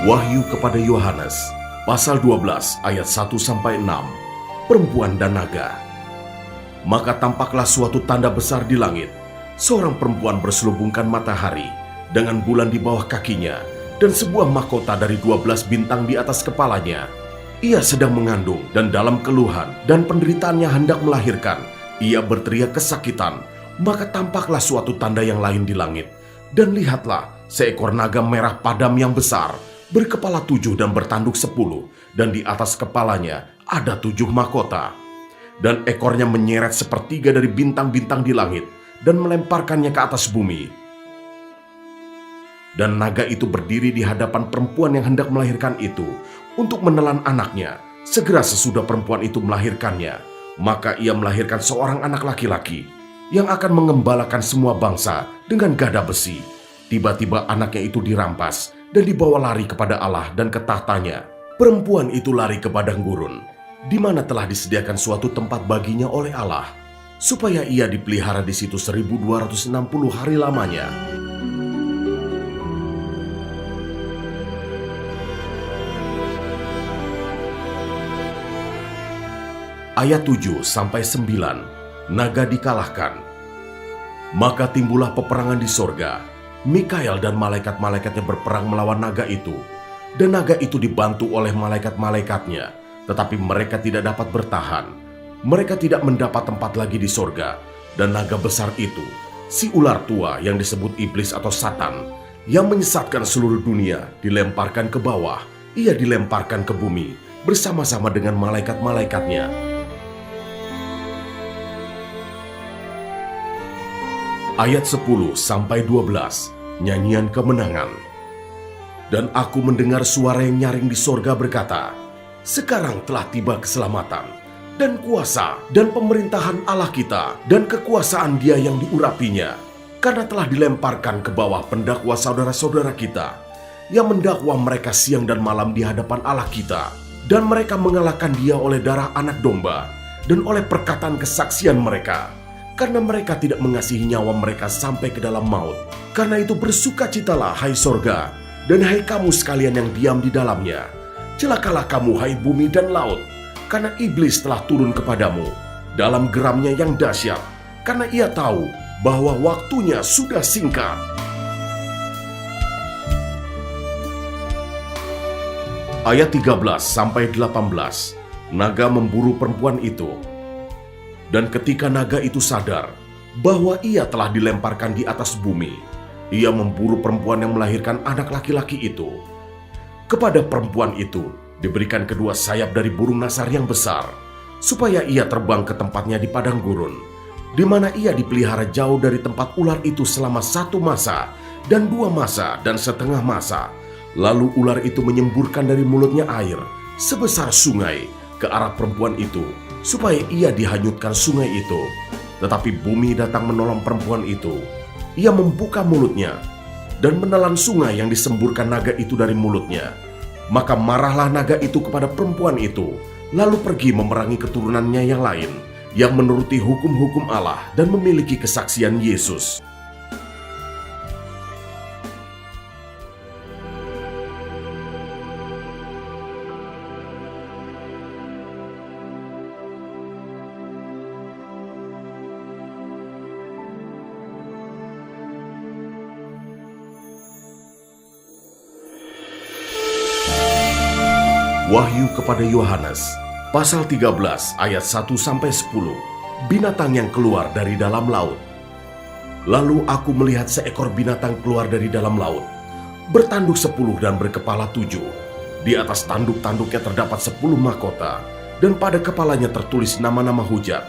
S1: Wahyu kepada Yohanes, pasal 12 ayat 1-6, perempuan dan naga. Maka tampaklah suatu tanda besar di langit, seorang perempuan berselubungkan matahari, dengan bulan di bawah kakinya, dan sebuah mahkota dari 12 bintang di atas kepalanya. Ia sedang mengandung, dan dalam keluhan dan penderitaannya hendak melahirkan. Ia berteriak kesakitan, maka tampaklah suatu tanda yang lain di langit. Dan lihatlah, seekor naga merah padam yang besar, berkepala 7 dan bertanduk 10, dan di atas kepalanya ada 7 mahkota. Dan ekornya menyeret sepertiga dari bintang-bintang di langit, dan melemparkannya ke atas bumi. Dan naga itu berdiri di hadapan perempuan yang hendak melahirkan itu, untuk menelan anaknya. Segera sesudah perempuan itu melahirkannya, maka ia melahirkan seorang anak laki-laki, yang akan mengembalakan semua bangsa dengan gada besi. Tiba-tiba anaknya itu dirampas, dan dibawa lari kepada Allah dan ke tahtanya. Perempuan itu lari ke padang gurun, di mana telah disediakan suatu tempat baginya oleh Allah, supaya ia dipelihara di situ 1260 hari lamanya. Ayat 7-9, naga dikalahkan. Maka timbullah peperangan di sorga. Mikael dan malaikat-malaikatnya berperang melawan naga itu, dan naga itu dibantu oleh malaikat-malaikatnya, tetapi mereka tidak dapat bertahan. Mereka tidak mendapat tempat lagi di sorga, dan naga besar itu, si ular tua yang disebut iblis atau Satan, yang menyesatkan seluruh dunia, dilemparkan ke bawah. Ia dilemparkan ke bumi bersama-sama dengan malaikat-malaikatnya. Ayat 10-12, nyanyian kemenangan. Dan aku mendengar suara yang nyaring di sorga berkata, "Sekarang telah tiba keselamatan, dan kuasa, dan pemerintahan Allah kita, dan kekuasaan Dia yang diurapinya, karena telah dilemparkan ke bawah pendakwa saudara-saudara kita, yang mendakwa mereka siang dan malam di hadapan Allah kita, dan mereka mengalahkan Dia oleh darah anak domba, dan oleh perkataan kesaksian mereka, karena mereka tidak mengasihi nyawa mereka sampai ke dalam maut. Karena itu bersukacitalah, hai sorga, dan hai kamu sekalian yang diam di dalamnya. Celakalah kamu, hai bumi dan laut, karena iblis telah turun kepadamu dalam geramnya yang dahsyat, karena ia tahu bahwa waktunya sudah singkat." Ayat 13-18, naga memburu perempuan itu. Dan ketika naga itu sadar bahwa ia telah dilemparkan di atas bumi, ia memburu perempuan yang melahirkan anak laki-laki itu. Kepada perempuan itu diberikan kedua sayap dari burung nasar yang besar, supaya ia terbang ke tempatnya di padang gurun, di mana ia dipelihara jauh dari tempat ular itu selama 1 masa dan 2 masa dan setengah masa. Lalu ular itu menyemburkan dari mulutnya air sebesar sungai ke arah perempuan itu, supaya ia dihanyutkan sungai itu. Tetapi bumi datang menolong perempuan itu. Ia membuka mulutnya dan menelan sungai yang disemburkan naga itu dari mulutnya. Maka marahlah naga itu kepada perempuan itu, lalu pergi memerangi keturunannya yang lain, yang menuruti hukum-hukum Allah dan memiliki kesaksian Yesus. Wahyu kepada Yohanes, pasal 13 ayat 1-10. Binatang yang keluar dari dalam laut. Lalu aku melihat seekor binatang keluar dari dalam laut, bertanduk 10 dan berkepala 7. Di atas tanduk-tanduknya terdapat 10 mahkota, dan pada kepalanya tertulis nama-nama hujat.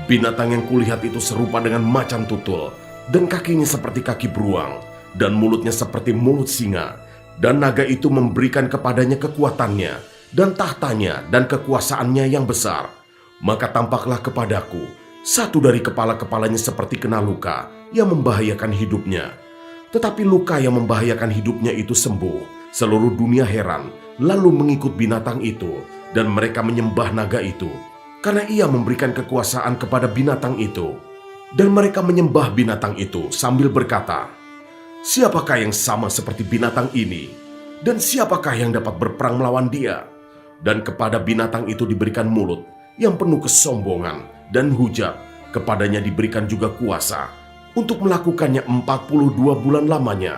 S1: Binatang yang kulihat itu serupa dengan macan tutul, dan kakinya seperti kaki beruang, dan mulutnya seperti mulut singa. Dan naga itu memberikan kepadanya kekuatannya, dan tahtanya, dan kekuasaannya yang besar. Maka tampaklah kepadaku satu dari kepala-kepalanya seperti kena luka yang membahayakan hidupnya. Tetapi luka yang membahayakan hidupnya itu sembuh. Seluruh dunia heran, lalu mengikut binatang itu, dan mereka menyembah naga itu, karena ia memberikan kekuasaan kepada binatang itu. Dan mereka menyembah binatang itu sambil berkata, "Siapakah yang sama seperti binatang ini? Dan siapakah yang dapat berperang melawan dia?" Dan kepada binatang itu diberikan mulut yang penuh kesombongan dan hujat. Kepadanya diberikan juga kuasa untuk melakukannya 42 bulan lamanya.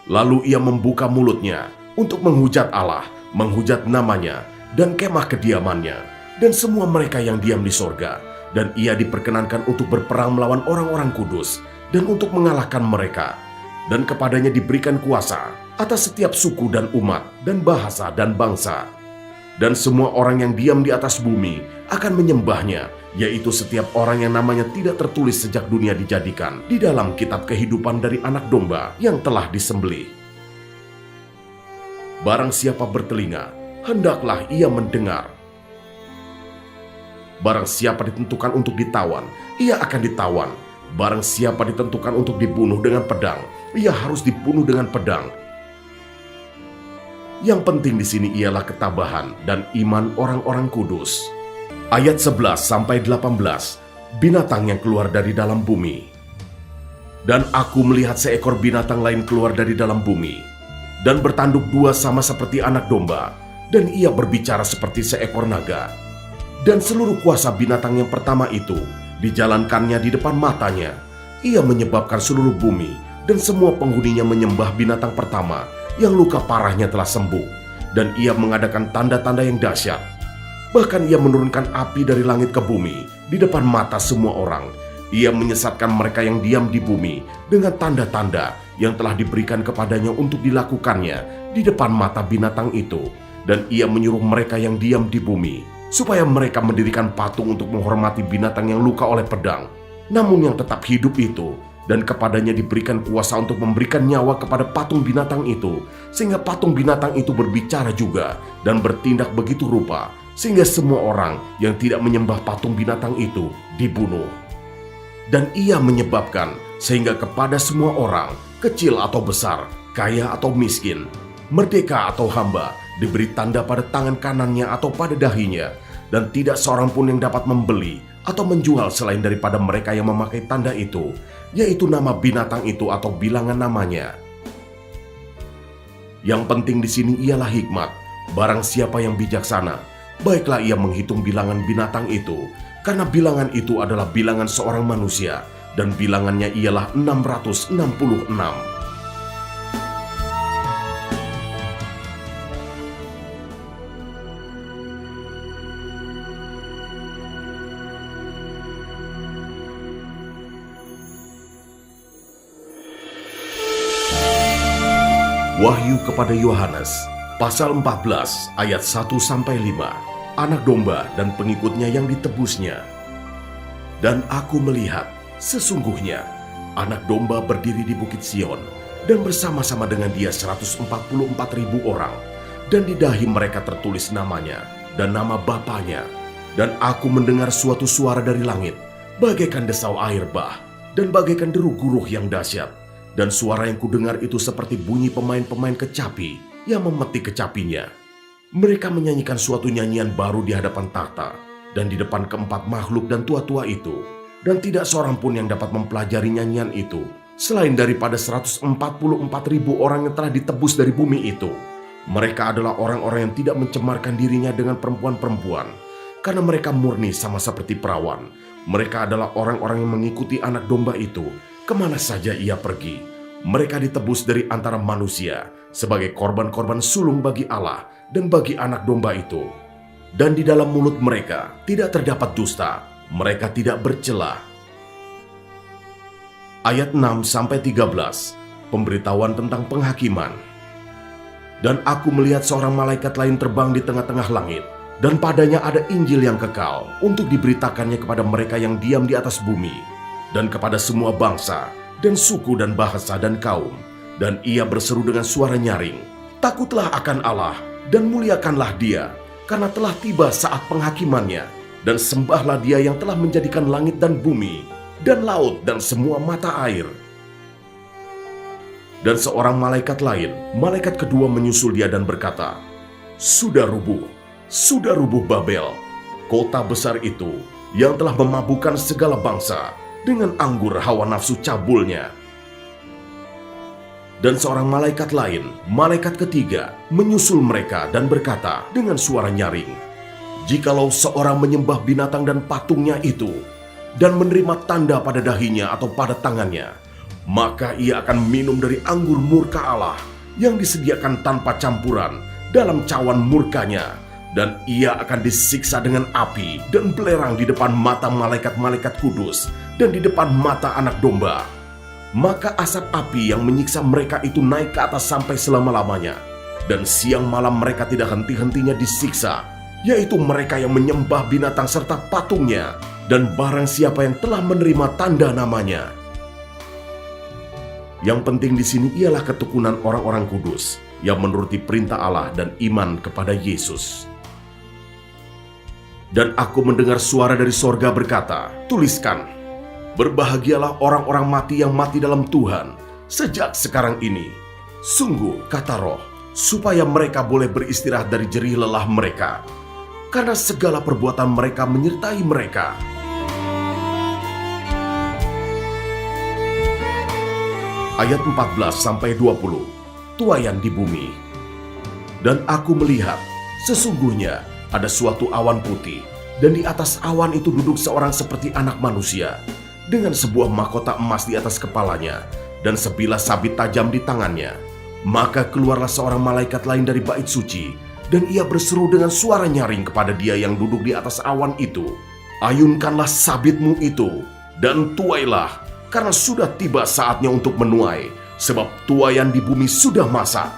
S1: Lalu ia membuka mulutnya untuk menghujat Allah, menghujat namanya, dan kemah kediamannya, dan semua mereka yang diam di sorga. Dan ia diperkenankan untuk berperang melawan orang-orang kudus, dan untuk mengalahkan mereka. Dan kepadanya diberikan kuasa atas setiap suku dan umat, dan bahasa dan bangsa. Dan semua orang yang diam di atas bumi akan menyembahnya, yaitu setiap orang yang namanya tidak tertulis sejak dunia dijadikan di dalam kitab kehidupan dari Anak Domba yang telah disembelih. Barang siapa bertelinga, hendaklah ia mendengar. Barang siapa ditentukan untuk ditawan, ia akan ditawan. Barang siapa ditentukan untuk dibunuh dengan pedang, ia harus dibunuh dengan pedang. Yang penting di sini ialah ketabahan dan iman orang-orang kudus. Ayat 11-18, binatang yang keluar dari dalam bumi. Dan aku melihat seekor binatang lain keluar dari dalam bumi, dan bertanduk 2 sama seperti anak domba, dan ia berbicara seperti seekor naga. Dan seluruh kuasa binatang yang pertama itu dijalankannya di depan matanya. Ia menyebabkan seluruh bumi dan semua penghuninya menyembah binatang pertama yang luka parahnya telah sembuh, dan ia mengadakan tanda-tanda yang dahsyat. Bahkan ia menurunkan api dari langit ke bumi di depan mata semua orang. Ia menyesatkan mereka yang diam di bumi dengan tanda-tanda yang telah diberikan kepadanya untuk dilakukannya di depan mata binatang itu. Dan ia menyuruh mereka yang diam di bumi supaya mereka mendirikan patung untuk menghormati binatang yang luka oleh pedang, namun yang tetap hidup itu. Dan kepadanya diberikan kuasa untuk memberikan nyawa kepada patung binatang itu, sehingga patung binatang itu berbicara juga dan bertindak begitu rupa, sehingga semua orang yang tidak menyembah patung binatang itu dibunuh. Dan ia menyebabkan sehingga kepada semua orang, kecil atau besar, kaya atau miskin, merdeka atau hamba, diberi tanda pada tangan kanannya atau pada dahinya, dan tidak seorang pun yang dapat membeli atau menjual selain daripada mereka yang memakai tanda itu, yaitu nama binatang itu atau bilangan namanya. Yang penting di sini ialah hikmat. Barang siapa yang bijaksana, baiklah ia menghitung bilangan binatang itu, karena bilangan itu adalah bilangan seorang manusia, dan bilangannya ialah 666. Wahyu kepada Yohanes, pasal 14 ayat 1-5. anak domba dan pengikutnya yang ditebusnya. Dan aku melihat, sesungguhnya, anak domba berdiri di Bukit Sion, dan bersama-sama dengan dia 144.000 orang, dan di dahi mereka tertulis namanya dan nama Bapanya. Dan aku mendengar suatu suara dari langit, bagaikan desau air bah, dan bagaikan deru guruh yang dahsyat. Dan suara yang kudengar itu seperti bunyi pemain-pemain kecapi yang memetik kecapinya. Mereka menyanyikan suatu nyanyian baru di hadapan takhta dan di depan keempat makhluk dan tua-tua itu. Dan tidak seorang pun yang dapat mempelajari nyanyian itu, selain daripada 144.000 orang yang telah ditebus dari bumi itu. Mereka adalah orang-orang yang tidak mencemarkan dirinya dengan perempuan-perempuan, karena mereka murni sama seperti perawan. Mereka adalah orang-orang yang mengikuti anak domba itu kemana saja ia pergi. Mereka ditebus dari antara manusia sebagai korban-korban sulung bagi Allah dan bagi anak domba itu. Dan di dalam mulut mereka tidak terdapat dusta, mereka tidak bercela. Ayat 6-13, pemberitahuan tentang penghakiman. Dan aku melihat seorang malaikat lain terbang di tengah-tengah langit, dan padanya ada Injil yang kekal untuk diberitakannya kepada mereka yang diam di atas bumi, dan kepada semua bangsa, dan suku, dan bahasa, dan kaum. Dan ia berseru dengan suara nyaring, "Takutlah akan Allah, dan muliakanlah Dia, karena telah tiba saat penghakimannya. Dan sembahlah Dia yang telah menjadikan langit dan bumi, dan laut, dan semua mata air." Dan seorang malaikat lain, malaikat kedua menyusul dia dan berkata, sudah rubuh Babel, kota besar itu, yang telah memabukkan segala bangsa dengan anggur hawa nafsu cabulnya. Dan seorang malaikat lain, malaikat ketiga, menyusul mereka dan berkata dengan suara nyaring, "Jikalau seorang menyembah binatang dan patungnya itu, dan menerima tanda pada dahinya atau pada tangannya, maka ia akan minum dari anggur murka Allah yang disediakan tanpa campuran dalam cawan murkanya, dan ia akan disiksa dengan api dan belerang di depan mata malaikat-malaikat kudus dan di depan mata anak domba. Maka asap api yang menyiksa mereka itu naik ke atas sampai selama-lamanya, dan siang malam mereka tidak henti-hentinya disiksa, yaitu mereka yang menyembah binatang serta patungnya, dan barang siapa yang telah menerima tanda namanya." Yang penting di sini ialah ketekunan orang-orang kudus yang menuruti perintah Allah dan iman kepada Yesus. Dan aku mendengar suara dari sorga berkata, "Tuliskan, berbahagialah orang-orang mati yang mati dalam Tuhan sejak sekarang ini. Sungguh, kata Roh, supaya mereka boleh beristirahat dari jerih lelah mereka, karena segala perbuatan mereka menyertai mereka." Ayat 14-20, tuaian di bumi. Dan aku melihat, sesungguhnya ada suatu awan putih, dan di atas awan itu duduk seorang seperti anak manusia, dengan sebuah mahkota emas di atas kepalanya, dan sebilah sabit tajam di tangannya. Maka keluarlah seorang malaikat lain dari bait suci, dan ia berseru dengan suara nyaring kepada dia yang duduk di atas awan itu, "Ayunkanlah sabitmu itu, dan tuailah, karena sudah tiba saatnya untuk menuai, sebab tuaian di bumi sudah masak."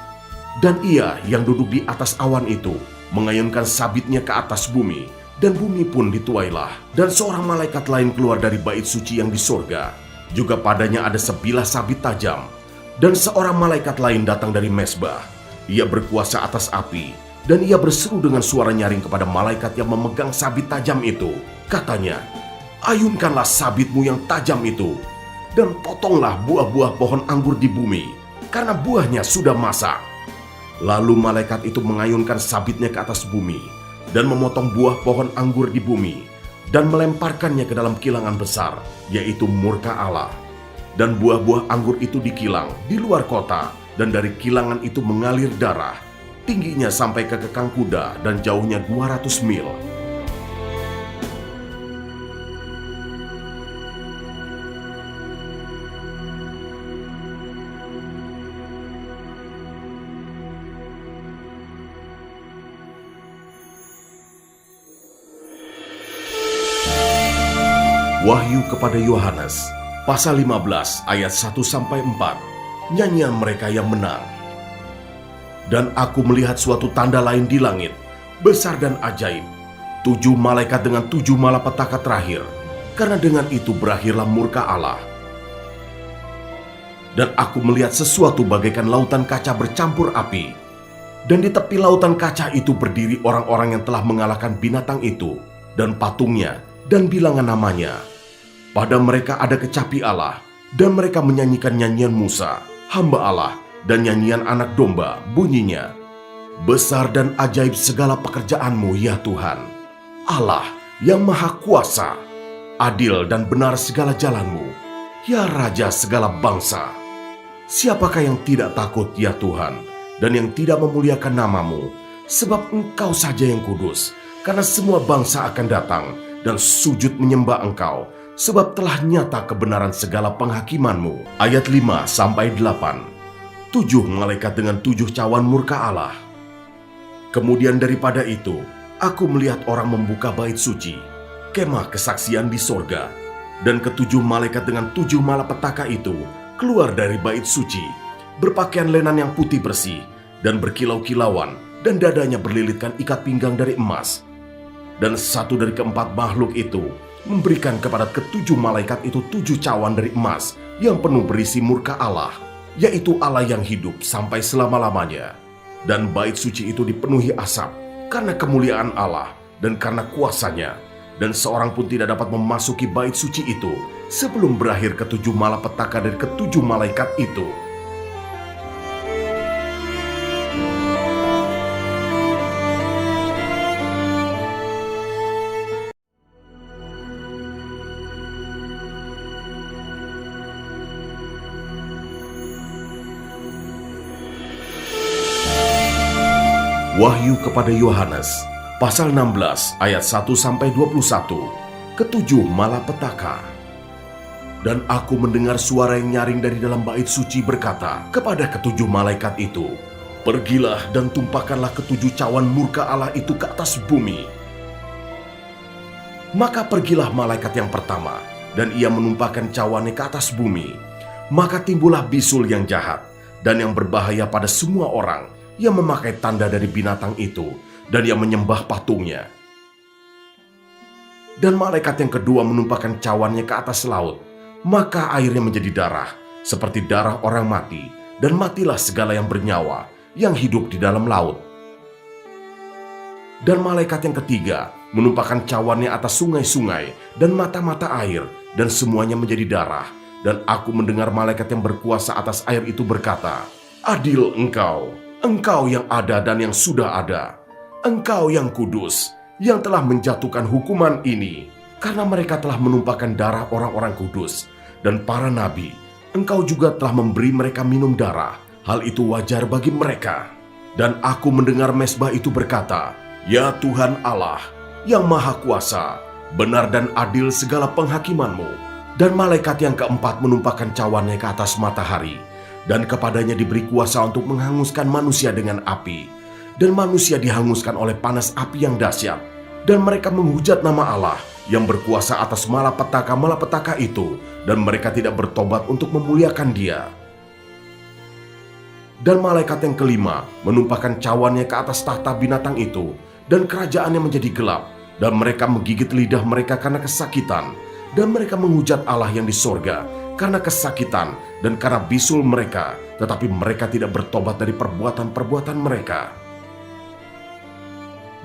S1: Dan ia yang duduk di atas awan itu mengayunkan sabitnya ke atas bumi, dan bumi pun dituailah. Dan seorang malaikat lain keluar dari bait suci yang di sorga, juga padanya ada sebilah sabit tajam. Dan seorang malaikat lain datang dari mesbah, ia berkuasa atas api, dan ia berseru dengan suara nyaring kepada malaikat yang memegang sabit tajam itu. Katanya, "Ayunkanlah sabitmu yang tajam itu, dan potonglah buah-buah pohon anggur di bumi, karena buahnya sudah masak." Lalu malaikat itu mengayunkan sabitnya ke atas bumi, dan memotong buah pohon anggur di bumi, dan melemparkannya ke dalam kilangan besar, yaitu murka Allah. Dan buah-buah anggur itu dikilang di luar kota, dan dari kilangan itu mengalir darah, tingginya sampai ke kekang kuda, dan jauhnya 200 mil. Wahyu kepada Yohanes, pasal 15 ayat 1-4, nyanyian mereka yang menang. Dan aku melihat suatu tanda lain di langit, besar dan ajaib, 7 malaikat dengan 7 malapetaka terakhir, karena dengan itu berakhirlah murka Allah. Dan aku melihat sesuatu bagaikan lautan kaca bercampur api, dan di tepi lautan kaca itu berdiri orang-orang yang telah mengalahkan binatang itu, dan patungnya, dan bilangan namanya. Pada mereka ada kecapi Allah, dan mereka menyanyikan nyanyian Musa, hamba Allah, dan nyanyian anak domba, bunyinya, "Besar dan ajaib segala pekerjaan-Mu, ya Tuhan, Allah yang maha kuasa, adil dan benar segala jalan-Mu, ya Raja segala bangsa. Siapakah yang tidak takut, ya Tuhan, dan yang tidak memuliakan nama-Mu, sebab Engkau saja yang kudus, karena semua bangsa akan datang dan sujud menyembah Engkau, sebab telah nyata kebenaran segala penghakiman-Mu." Ayat 5-8. 7 malaikat dengan 7 cawan murka Allah. Kemudian daripada itu, aku melihat orang membuka bait suci, kemah kesaksian di sorga, dan ke-7 malaikat dengan 7 malapetaka itu keluar dari bait suci, berpakaian lenan yang putih bersih, dan berkilau-kilauan, dan dadanya berlilitkan ikat pinggang dari emas. Dan satu dari keempat makhluk itu memberikan kepada ke-7 malaikat itu 7 cawan dari emas yang penuh berisi murka Allah, yaitu Allah yang hidup sampai selama-lamanya. Dan bait suci itu dipenuhi asap karena kemuliaan Allah dan karena kuasanya, dan seorang pun tidak dapat memasuki bait suci itu sebelum berakhir ke-7 malapetaka dari ke-7 malaikat itu. Wahyu kepada Yohanes, pasal 16 ayat 1-21, ke-7 malapetaka. Dan aku mendengar suara yang nyaring dari dalam bait suci berkata kepada ke-7 malaikat itu, "Pergilah dan tumpahkanlah ke-7 cawan murka Allah itu ke atas bumi." Maka pergilah malaikat yang pertama, dan ia menumpahkan cawannya ke atas bumi. Maka timbullah bisul yang jahat dan yang berbahaya pada semua orang yang memakai tanda dari binatang itu dan yang menyembah patungnya. Dan malaikat yang kedua menumpahkan cawannya ke atas laut, maka airnya menjadi darah, seperti darah orang mati, dan matilah segala yang bernyawa, yang hidup di dalam laut. Dan malaikat yang ketiga menumpahkan cawannya atas sungai-sungai dan mata-mata air, dan semuanya menjadi darah. Dan aku mendengar malaikat yang berkuasa atas air itu berkata, "Adil Engkau yang ada dan yang sudah ada, Engkau yang kudus, yang telah menjatuhkan hukuman ini, karena mereka telah menumpahkan darah orang-orang kudus dan para nabi. Engkau juga telah memberi mereka minum darah, hal itu wajar bagi mereka." Dan aku mendengar mezbah itu berkata, "Ya Tuhan Allah, yang maha kuasa, benar dan adil segala penghakiman-Mu." Dan malaikat yang keempat menumpahkan cawannya ke atas matahari, dan kepadanya diberi kuasa untuk menghanguskan manusia dengan api. Dan manusia dihanguskan oleh panas api yang dahsyat. Dan mereka menghujat nama Allah yang berkuasa atas malapetaka-malapetaka itu, dan mereka tidak bertobat untuk memuliakan Dia. Dan malaikat yang kelima menumpahkan cawannya ke atas tahta binatang itu, dan kerajaannya menjadi gelap, dan mereka menggigit lidah mereka karena kesakitan, dan mereka menghujat Allah yang di sorga karena kesakitan dan karena bisul mereka, tetapi mereka tidak bertobat dari perbuatan-perbuatan mereka.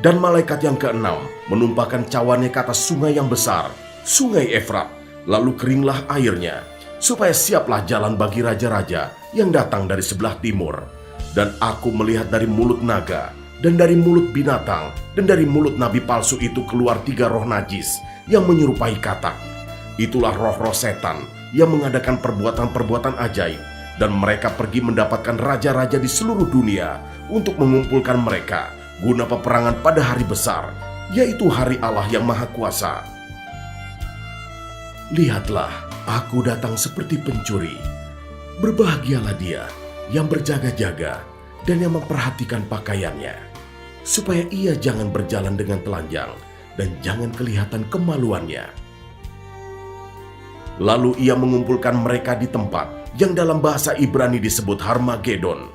S1: Dan malaikat yang keenam menumpahkan cawannya ke atas sungai yang besar, sungai Efrat, lalu keringlah airnya, supaya siaplah jalan bagi raja-raja yang datang dari sebelah timur. Dan aku melihat dari mulut naga, dan dari mulut binatang, dan dari mulut nabi palsu itu keluar 3 roh najis yang menyerupai katak. Itulah roh-roh setan yang mengadakan perbuatan-perbuatan ajaib, dan mereka pergi mendapatkan raja-raja di seluruh dunia untuk mengumpulkan mereka guna peperangan pada hari besar, yaitu hari Allah yang Maha Kuasa. Lihatlah, aku datang seperti pencuri. Berbahagialah dia yang berjaga-jaga dan yang memperhatikan pakaiannya, supaya ia jangan berjalan dengan telanjang dan jangan kelihatan kemaluannya. Lalu ia mengumpulkan mereka di tempat yang dalam bahasa Ibrani disebut Harmagedon.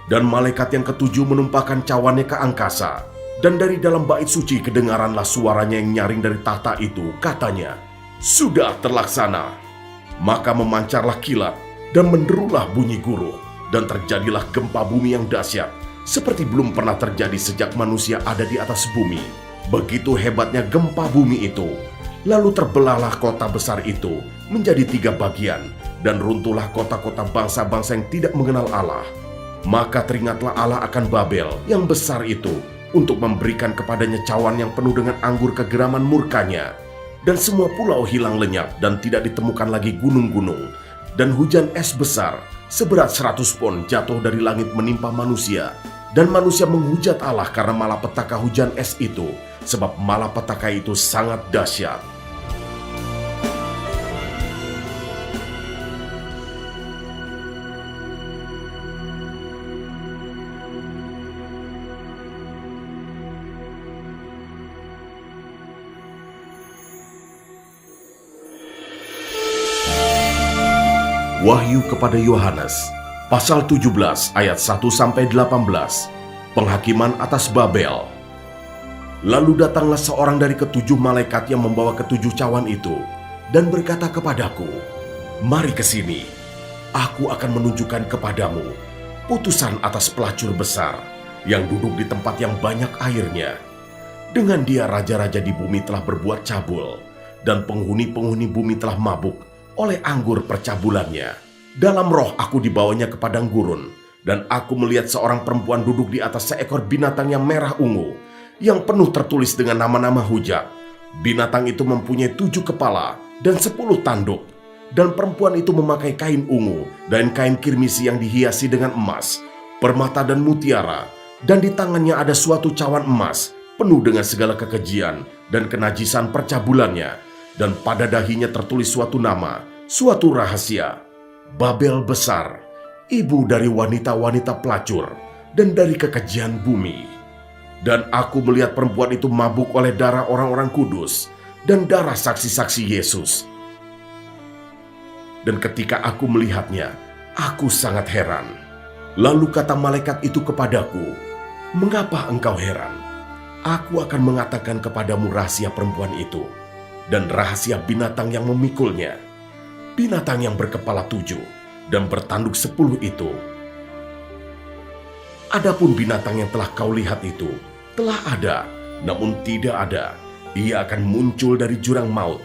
S1: Dan malaikat yang ketujuh menumpahkan cawannya ke angkasa, Dan dari dalam bait suci kedengaranlah suaranya yang nyaring dari tahta itu, katanya, "Sudah terlaksana." Maka memancarlah kilat dan menderulah bunyi guruh, dan terjadilah gempa bumi yang dahsyat, seperti belum pernah terjadi sejak manusia ada di atas bumi. Begitu hebatnya gempa bumi itu, lalu terbelahlah kota besar itu menjadi 3 bagian, dan runtuhlah kota-kota bangsa-bangsa yang tidak mengenal Allah. Maka teringatlah Allah akan Babel yang besar itu, untuk memberikan kepadanya cawan yang penuh dengan anggur kegeraman murkanya. Dan semua pulau hilang lenyap dan tidak ditemukan lagi gunung-gunung. Dan hujan es besar seberat 100 pon jatuh dari langit menimpa manusia. Dan manusia menghujat Allah karena malapetaka hujan es itu, sebab malapetaka itu sangat dahsyat. Wahyu kepada Yohanes, pasal 17 ayat 1-18, penghakiman atas Babel. Lalu datanglah seorang dari ke-7 malaikat yang membawa ke-7 cawan itu, dan berkata kepadaku, "Mari ke sini, aku akan menunjukkan kepadamu putusan atas pelacur besar, yang duduk di tempat yang banyak airnya. Dengan dia raja-raja di bumi telah berbuat cabul, dan penghuni-penghuni bumi telah mabuk oleh anggur percabulannya. Dalam roh aku dibawanya ke padang gurun, dan aku melihat seorang perempuan duduk di atas seekor binatang yang merah ungu, yang penuh tertulis dengan nama-nama hujat. Binatang itu mempunyai 7 kepala dan 10 tanduk, dan perempuan itu memakai kain ungu dan kain kirmisi yang dihiasi dengan emas, permata dan mutiara, dan di tangannya ada suatu cawan emas penuh dengan segala kekejian dan kenajisan percabulannya, dan pada dahinya tertulis suatu nama, suatu rahasia. Babel besar, ibu dari wanita-wanita pelacur dan dari kekejian bumi. Dan aku melihat perempuan itu mabuk oleh darah orang-orang kudus dan darah saksi-saksi Yesus. Dan ketika aku melihatnya, aku sangat heran. Lalu kata malaikat itu kepadaku, "Mengapa engkau heran? Aku akan mengatakan kepadamu rahasia perempuan itu, dan rahasia binatang yang memikulnya. Binatang yang berkepala 7 dan bertanduk 10 itu. Adapun binatang yang telah kau lihat itu telah ada, namun tidak ada. Ia akan muncul dari jurang maut,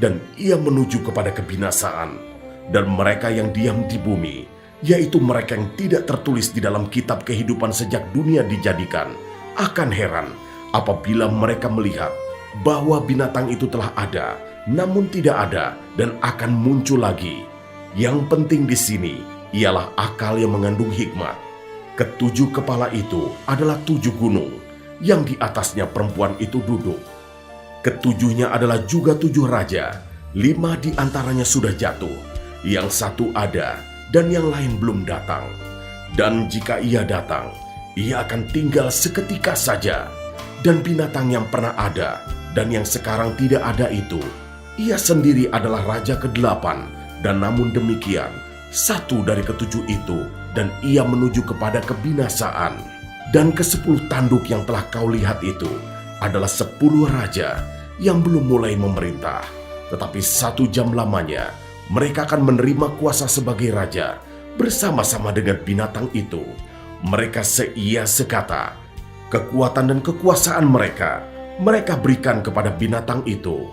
S1: dan ia menuju kepada kebinasaan. Dan mereka yang diam di bumi, yaitu mereka yang tidak tertulis di dalam kitab kehidupan sejak dunia dijadikan, akan heran apabila mereka melihat bahwa binatang itu telah ada, namun tidak ada dan akan muncul lagi. Yang penting di sini ialah akal yang mengandung hikmat. Ke-7 kepala itu adalah 7 gunung, yang di atasnya perempuan itu duduk. Ke-7-nya adalah juga 7 raja, 5 di antaranya sudah jatuh, yang 1 ada dan yang lain belum datang. Dan jika ia datang, ia akan tinggal seketika saja. Dan binatang yang pernah ada dan yang sekarang tidak ada itu, ia sendiri adalah raja ke-8, dan namun demikian, 1 dari ke-7 itu, dan ia menuju kepada kebinasaan. Dan ke-10 tanduk yang telah kau lihat itu adalah 10 raja yang belum mulai memerintah, tetapi 1 jam lamanya mereka akan menerima kuasa sebagai raja bersama-sama dengan binatang itu. Mereka seia sekata, kekuatan dan kekuasaan mereka berikan kepada binatang itu.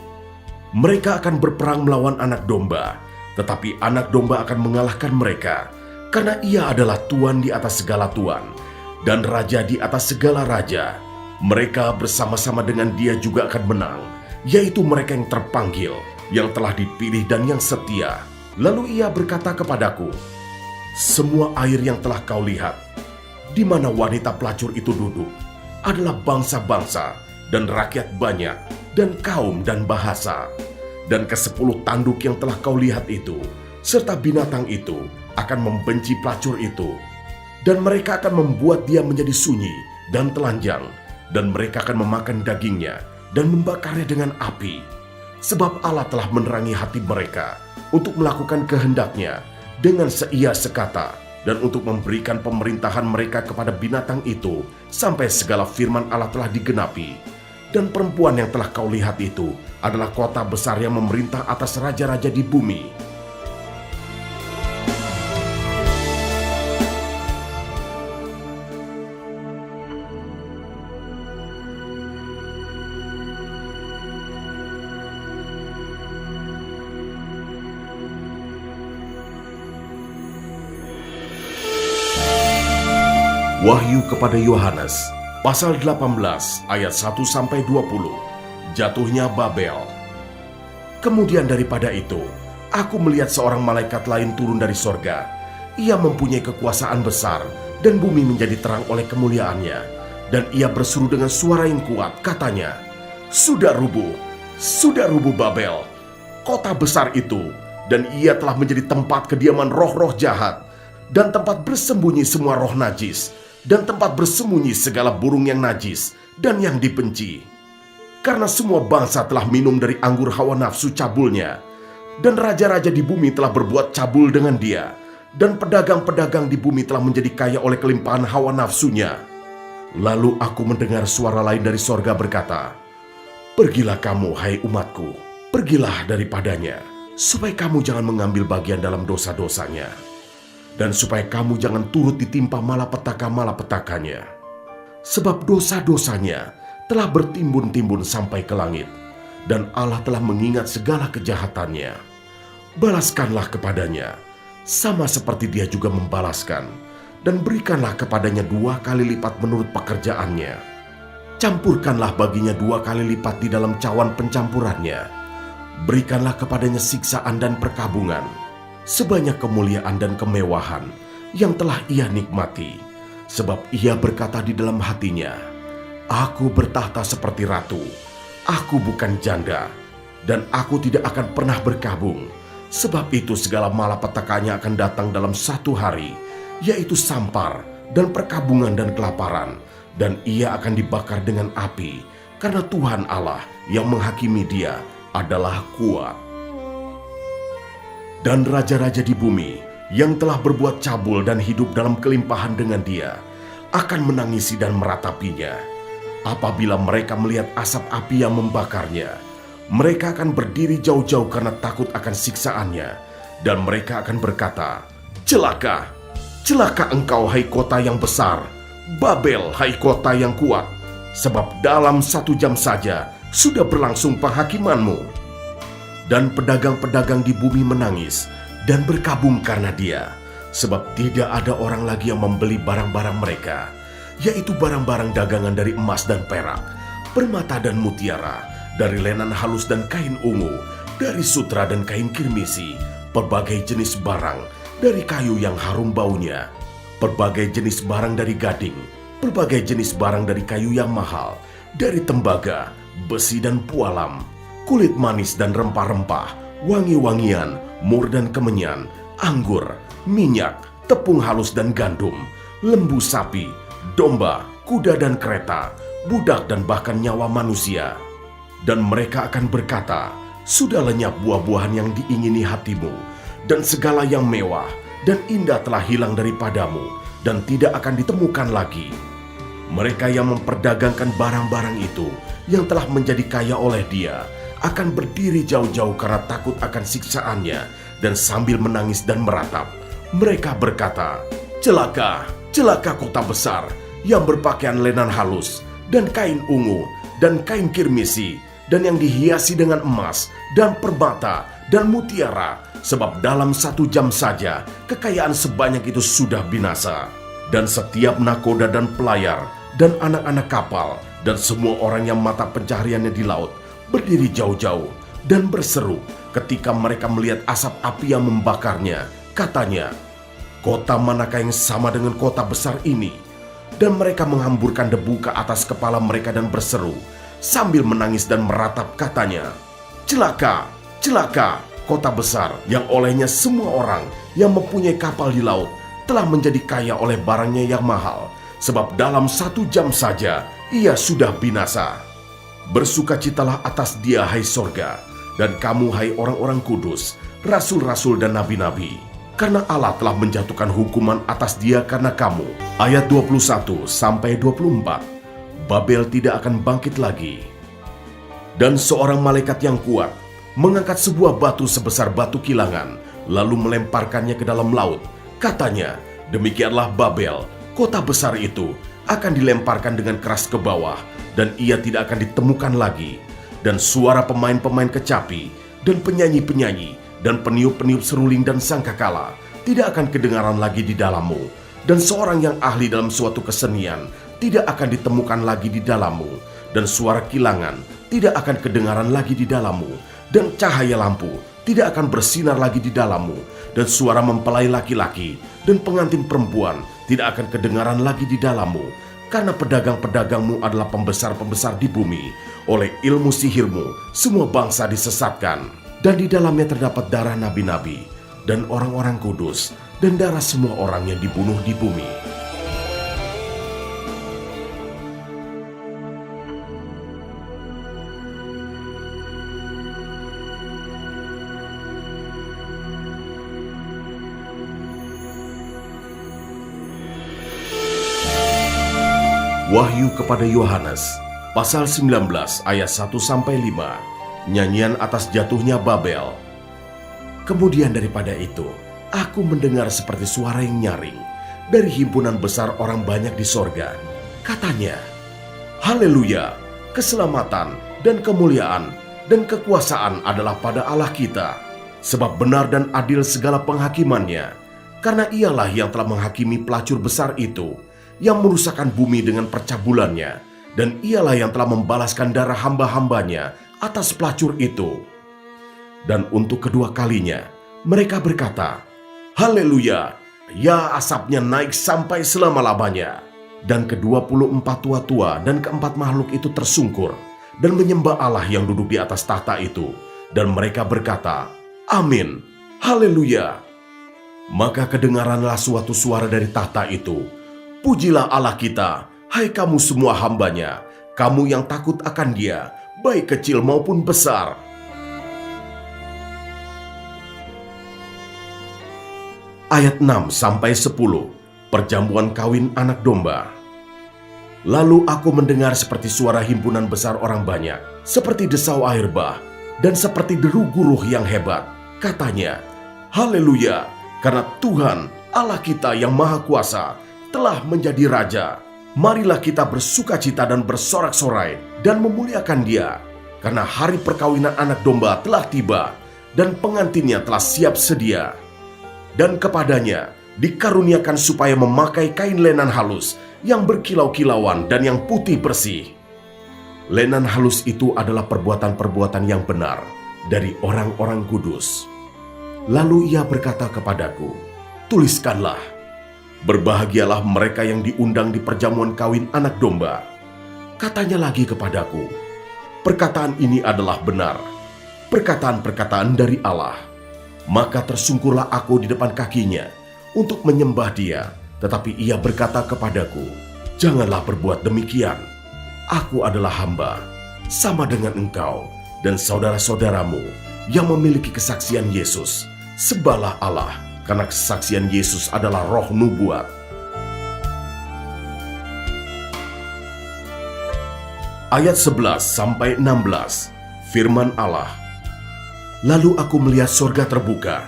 S1: Mereka akan berperang melawan anak domba, tetapi anak domba akan mengalahkan mereka, karena ia adalah Tuan di atas segala tuan, dan Raja di atas segala raja. Mereka bersama-sama dengan dia juga akan menang, yaitu mereka yang terpanggil, yang telah dipilih dan yang setia. Lalu ia berkata kepadaku, "Semua air yang telah kau lihat, di mana wanita pelacur itu duduk, adalah bangsa-bangsa dan rakyat banyak, dan kaum dan bahasa. Dan ke-10 tanduk yang telah kau lihat itu, serta binatang itu, akan membenci pelacur itu. Dan mereka akan membuat dia menjadi sunyi dan telanjang, dan mereka akan memakan dagingnya dan membakarnya dengan api. Sebab Allah telah menerangi hati mereka untuk melakukan kehendaknya dengan seia sekata, dan untuk memberikan pemerintahan mereka kepada binatang itu sampai segala firman Allah telah digenapi. Dan perempuan yang telah kau lihat itu adalah kota besar yang memerintah atas raja-raja di bumi. Wahyu kepada Yohanes, pasal 18 ayat 1-20. Jatuhnya Babel. Kemudian daripada itu, aku melihat seorang malaikat lain turun dari sorga. Ia mempunyai kekuasaan besar, dan bumi menjadi terang oleh kemuliaannya. Dan ia berseru dengan suara yang kuat, katanya, sudah rubuh Babel, kota besar itu, dan ia telah menjadi tempat kediaman roh-roh jahat, dan tempat bersembunyi semua roh najis, dan tempat bersembunyi segala burung yang najis dan yang dibenci. Karena semua bangsa telah minum dari anggur hawa nafsu cabulnya, dan raja-raja di bumi telah berbuat cabul dengan dia, dan pedagang-pedagang di bumi telah menjadi kaya oleh kelimpahan hawa nafsunya. Lalu aku mendengar suara lain dari sorga berkata, pergilah kamu, hai umatku, pergilah daripadanya, supaya kamu jangan mengambil bagian dalam dosa-dosanya, dan supaya kamu jangan turut ditimpa malapetaka-malapetakanya. Sebab dosa-dosanya telah bertimbun-timbun sampai ke langit, dan Allah telah mengingat segala kejahatannya. Balaskanlah kepadanya, sama seperti dia juga membalaskan, dan berikanlah kepadanya 2 kali lipat menurut pekerjaannya. Campurkanlah baginya 2 kali lipat di dalam cawan pencampurannya. Berikanlah kepadanya siksaan dan perkabungan, sebanyak kemuliaan dan kemewahan yang telah ia nikmati. Sebab ia berkata di dalam hatinya, aku bertahta seperti ratu, aku bukan janda, dan aku tidak akan pernah berkabung. Sebab itu segala malapetakanya akan datang dalam 1 hari, yaitu sampar dan perkabungan dan kelaparan, dan ia akan dibakar dengan api, karena Tuhan Allah yang menghakimi dia adalah kuat. Dan raja-raja di bumi yang telah berbuat cabul dan hidup dalam kelimpahan dengan dia akan menangisi dan meratapinya. Apabila mereka melihat asap api yang membakarnya, mereka akan berdiri jauh-jauh karena takut akan siksaannya, dan mereka akan berkata, celaka, celaka engkau hai kota yang besar, Babel hai kota yang kuat, sebab dalam 1 jam saja sudah berlangsung penghakimanmu. Dan pedagang-pedagang di bumi menangis dan berkabung karena dia, sebab tidak ada orang lagi yang membeli barang-barang mereka, yaitu barang-barang dagangan dari emas dan perak, permata dan mutiara, dari lenan halus dan kain ungu, dari sutra dan kain kirmisi, berbagai jenis barang, dari kayu yang harum baunya, berbagai jenis barang dari gading, berbagai jenis barang dari kayu yang mahal, dari tembaga, besi dan pualam, kulit manis dan rempah-rempah, wangi-wangian, mur dan kemenyan, anggur, minyak, tepung halus dan gandum, lembu sapi, domba, kuda dan kereta, budak dan bahkan nyawa manusia. Dan mereka akan berkata, sudah lenyap buah-buahan yang diingini hatimu, dan segala yang mewah dan indah telah hilang daripadamu, dan tidak akan ditemukan lagi. Mereka yang memperdagangkan barang-barang itu, yang telah menjadi kaya oleh dia, akan berdiri jauh-jauh karena takut akan siksaannya, dan sambil menangis dan meratap, mereka berkata, celaka, celaka kota besar, yang berpakaian lenan halus, dan kain ungu, dan kain kirmisi, dan yang dihiasi dengan emas, dan permata, dan mutiara, sebab dalam 1 jam saja, kekayaan sebanyak itu sudah binasa. Dan setiap nakoda dan pelayar, dan anak-anak kapal, dan semua orang yang mata pencahariannya di laut, berdiri jauh-jauh dan berseru ketika mereka melihat asap api yang membakarnya. Katanya, kota manakah yang sama dengan kota besar ini? Dan mereka menghamburkan debu ke atas kepala mereka dan berseru, sambil menangis dan meratap katanya, celaka, celaka, kota besar yang olehnya semua orang yang mempunyai kapal di laut telah menjadi kaya oleh barangnya yang mahal, sebab dalam 1 jam saja ia sudah binasa. Bersukacitalah atas dia, hai sorga, dan kamu, hai orang-orang kudus, rasul-rasul dan nabi-nabi. karena Allah telah menjatuhkan hukuman atas dia karena kamu. Ayat 21-24. Babel tidak akan bangkit lagi. Dan seorang malaikat yang kuat mengangkat sebuah batu sebesar batu kilangan, lalu melemparkannya ke dalam laut. Katanya, demikianlah Babel, kota besar itu, akan dilemparkan dengan keras ke bawah, dan ia tidak akan ditemukan lagi. Dan suara pemain-pemain kecapi, dan penyanyi-penyanyi, dan peniup-peniup seruling dan sangkakala tidak akan kedengaran lagi di dalammu. Dan seorang yang ahli dalam suatu kesenian tidak akan ditemukan lagi di dalammu. Dan suara kilangan tidak akan kedengaran lagi di dalammu. Dan cahaya lampu tidak akan bersinar lagi di dalammu. Dan suara mempelai laki-laki dan pengantin perempuan tidak akan kedengaran lagi di dalammu. Karena pedagang-pedagangmu adalah pembesar-pembesar di bumi. Oleh ilmu sihirmu, semua bangsa disesatkan. Dan di dalamnya terdapat darah nabi-nabi dan orang-orang kudus dan darah semua orang yang dibunuh di bumi. Wahyu kepada Yohanes, pasal 19 ayat 1-5, nyanyian atas jatuhnya Babel. Kemudian daripada itu, aku mendengar seperti suara yang nyaring dari himpunan besar orang banyak di sorga. Katanya, Haleluya, keselamatan dan kemuliaan dan kekuasaan adalah pada Allah kita, sebab benar dan adil segala penghakimannya, karena ialah yang telah menghakimi pelacur besar itu, yang merusakkan bumi dengan percabulannya, dan ialah yang telah membalaskan darah hamba-hambanya atas pelacur itu. Dan untuk kedua kalinya, mereka berkata, Haleluya, ya asapnya naik sampai selama-lamanya. Dan ke-24 tua-tua dan keempat makhluk itu tersungkur, dan menyembah Allah yang duduk di atas tahta itu. Dan mereka berkata, Amin, Haleluya. Maka kedengaranlah suatu suara dari tahta itu, Pujilah Allah kita, hai kamu semua hambanya, kamu yang takut akan Dia, baik kecil maupun besar. Ayat 6-10, perjamuan kawin anak domba. Lalu aku mendengar seperti suara himpunan besar orang banyak, seperti desau air bah, dan seperti deru guruh yang hebat. Katanya, Haleluya, karena Tuhan Allah kita yang Maha Kuasa telah menjadi Raja. Marilah kita bersukacita dan bersorak-sorai dan memuliakan Dia, karena hari perkawinan anak domba telah tiba dan pengantinnya telah siap sedia. Dan kepadanya dikaruniakan supaya memakai kain lenan halus yang berkilau-kilauan dan yang putih bersih. Lenan halus itu adalah perbuatan-perbuatan yang benar dari orang-orang kudus. Lalu ia berkata kepadaku, tuliskanlah, berbahagialah mereka yang diundang di perjamuan kawin anak domba. Katanya lagi kepadaku, perkataan ini adalah benar, perkataan-perkataan dari Allah. Maka tersungkurlah aku di depan kakinya untuk menyembah Dia. Tetapi ia berkata kepadaku, janganlah berbuat demikian. Aku adalah hamba, sama dengan engkau dan saudara-saudaramu yang memiliki kesaksian Yesus. Sembahlah Allah, karena kesaksian Yesus adalah roh nubuat. Ayat 11-16, firman Allah. Lalu aku melihat sorga terbuka.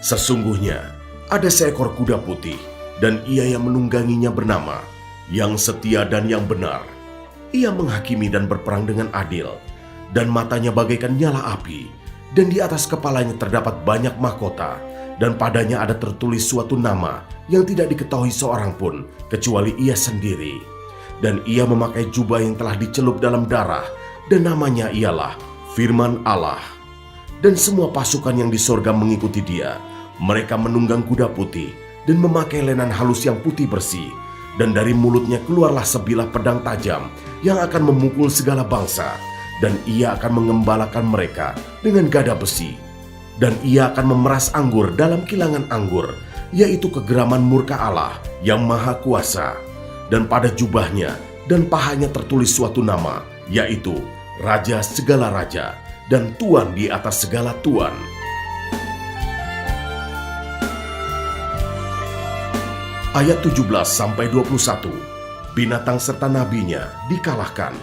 S1: Sesungguhnya ada seekor kuda putih, dan ia yang menungganginya bernama Yang Setia dan Yang Benar. Ia menghakimi dan berperang dengan adil, dan matanya bagaikan nyala api, dan di atas kepalanya terdapat banyak mahkota, dan padanya ada tertulis suatu nama yang tidak diketahui seorang pun kecuali ia sendiri. Dan ia memakai jubah yang telah dicelup dalam darah, dan namanya ialah Firman Allah. Dan semua pasukan yang di sorga mengikuti dia. Mereka menunggang kuda putih dan memakai lenan halus yang putih bersih. Dan dari mulutnya keluarlah sebilah pedang tajam yang akan memukul segala bangsa. Dan ia akan mengembalakan mereka dengan gada besi. Dan ia akan memeras anggur dalam kilangan anggur, yaitu kegeraman murka Allah yang Maha Kuasa. Dan pada jubahnya dan pahanya tertulis suatu nama, yaitu Raja segala raja dan Tuan di atas segala tuan. Ayat 17-21, binatang serta nabinya dikalahkan.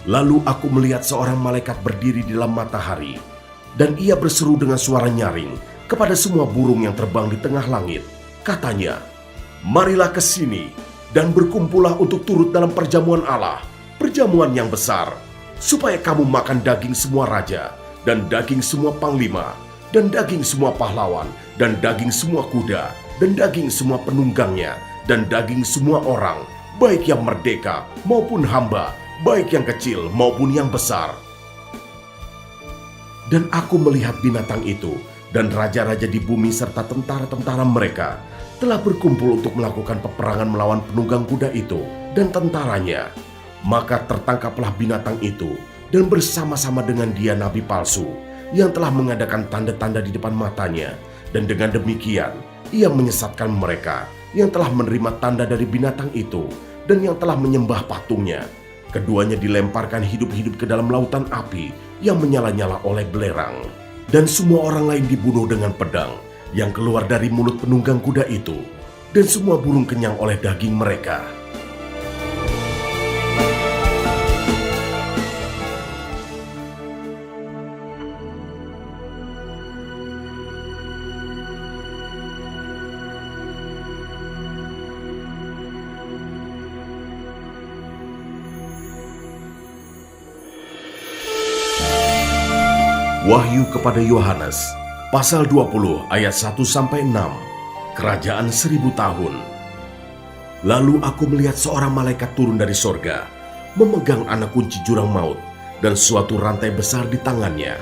S1: Lalu aku melihat seorang malaikat berdiri di dalam matahari, dan ia berseru dengan suara nyaring kepada semua burung yang terbang di tengah langit. Katanya, "Marilah ke sini dan berkumpullah untuk turut dalam perjamuan Allah, perjamuan yang besar, supaya kamu makan daging semua raja, dan daging semua panglima, dan daging semua pahlawan, dan daging semua kuda, dan daging semua penunggangnya, dan daging semua orang, baik yang merdeka maupun hamba, baik yang kecil maupun yang besar." Dan aku melihat binatang itu dan raja-raja di bumi serta tentara-tentara mereka telah berkumpul untuk melakukan peperangan melawan penunggang kuda itu dan tentaranya. Maka tertangkaplah binatang itu dan bersama-sama dengan dia nabi palsu yang telah mengadakan tanda-tanda di depan matanya, dan dengan demikian ia menyesatkan mereka yang telah menerima tanda dari binatang itu dan yang telah menyembah patungnya. Keduanya dilemparkan hidup-hidup ke dalam lautan api yang menyala-nyala oleh belerang. Dan semua orang lain dibunuh dengan pedang yang keluar dari mulut penunggang kuda itu, dan semua burung kenyang oleh daging mereka. Wahyu kepada Yohanes, pasal 20 ayat 1-6, Kerajaan 1000 tahun. Lalu aku melihat seorang malaikat turun dari sorga, memegang anak kunci jurang maut dan suatu rantai besar di tangannya.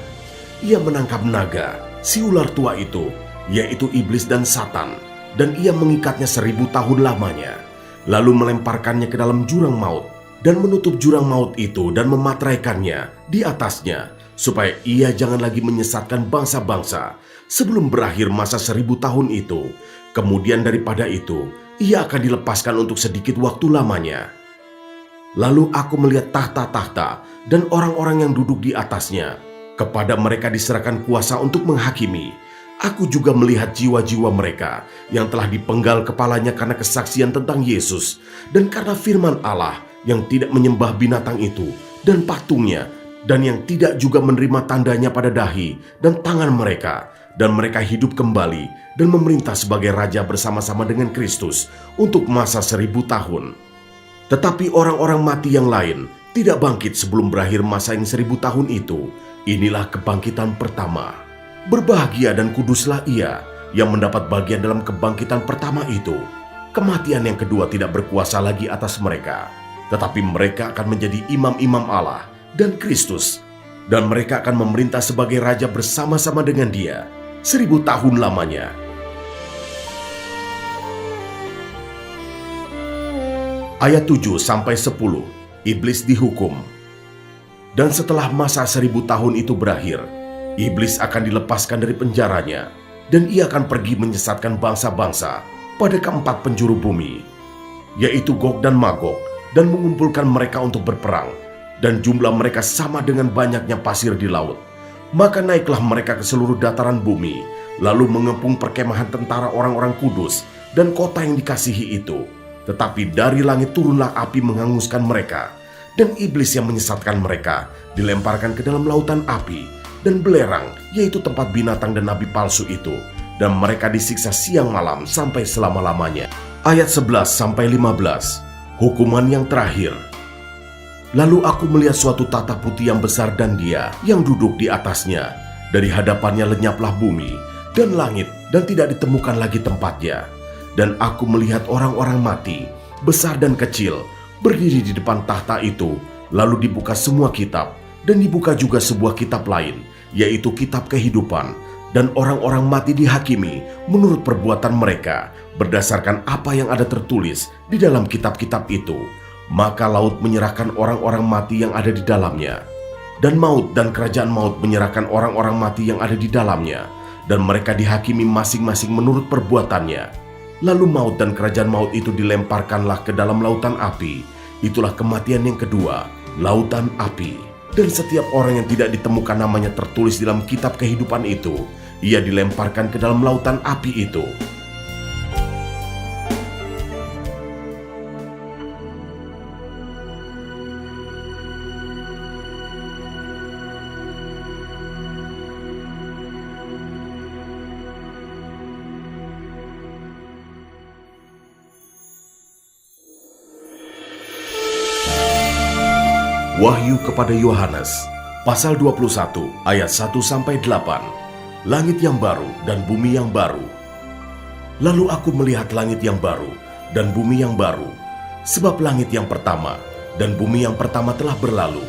S1: Ia menangkap naga, si ular tua itu, yaitu iblis dan Satan, dan ia mengikatnya 1000 tahun lamanya, lalu melemparkannya ke dalam jurang maut, dan menutup jurang maut itu dan memateraikannya di atasnya, supaya ia jangan lagi menyesatkan bangsa-bangsa sebelum berakhir masa 1000 tahun itu. Kemudian daripada itu, ia akan dilepaskan untuk sedikit waktu lamanya. Lalu aku melihat tahta-tahta dan orang-orang yang duduk di atasnya. Kepada mereka diserahkan kuasa untuk menghakimi. Aku juga melihat jiwa-jiwa mereka yang telah dipenggal kepalanya karena kesaksian tentang Yesus dan karena firman Allah, yang tidak menyembah binatang itu dan patungnya, dan yang tidak juga menerima tandanya pada dahi dan tangan mereka, dan mereka hidup kembali dan memerintah sebagai raja bersama-sama dengan Kristus untuk masa 1000 tahun. Tetapi orang-orang mati yang lain tidak bangkit sebelum berakhir masa yang 1000 tahun itu. Inilah kebangkitan pertama. Berbahagia dan kuduslah ia yang mendapat bagian dalam kebangkitan pertama itu. Kematian yang kedua tidak berkuasa lagi atas mereka, tetapi mereka akan menjadi imam-imam Allah dan Kristus, dan mereka akan memerintah sebagai raja bersama-sama dengan dia 1000 tahun lamanya. Ayat 7-10, Iblis dihukum. Dan setelah masa 1000 tahun itu berakhir, Iblis akan dilepaskan dari penjaranya, dan ia akan pergi menyesatkan bangsa-bangsa pada keempat penjuru bumi, yaitu Gog dan Magog, dan mengumpulkan mereka untuk berperang. Dan jumlah mereka sama dengan banyaknya pasir di laut. Maka naiklah mereka ke seluruh dataran bumi, lalu mengepung perkemahan tentara orang-orang kudus dan kota yang dikasihi itu. Tetapi dari langit turunlah api menghanguskan mereka, dan iblis yang menyesatkan mereka dilemparkan ke dalam lautan api dan belerang, yaitu tempat binatang dan nabi palsu itu, dan mereka disiksa siang malam sampai selama-lamanya. Ayat 11-15, hukuman yang terakhir. Lalu aku melihat suatu tahta putih yang besar dan dia yang duduk di atasnya. Dari hadapannya lenyaplah bumi dan langit dan tidak ditemukan lagi tempatnya. Dan aku melihat orang-orang mati, besar dan kecil, berdiri di depan tahta itu. Lalu dibuka semua kitab, dan dibuka juga sebuah kitab lain, yaitu kitab kehidupan. Dan orang-orang mati dihakimi menurut perbuatan mereka, berdasarkan apa yang ada tertulis di dalam kitab-kitab itu. Maka laut menyerahkan orang-orang mati yang ada di dalamnya, dan maut dan kerajaan maut menyerahkan orang-orang mati yang ada di dalamnya, dan mereka dihakimi masing-masing menurut perbuatannya. Lalu maut dan kerajaan maut itu dilemparkanlah ke dalam lautan api. Itulah kematian yang kedua, lautan api. Dan setiap orang yang tidak ditemukan namanya tertulis dalam kitab kehidupan itu, ia dilemparkan ke dalam lautan api itu. Wahyu kepada Yohanes, pasal 21 ayat 1-8. Langit yang baru dan bumi yang baru. Lalu aku melihat langit yang baru dan bumi yang baru, sebab langit yang pertama dan bumi yang pertama telah berlalu,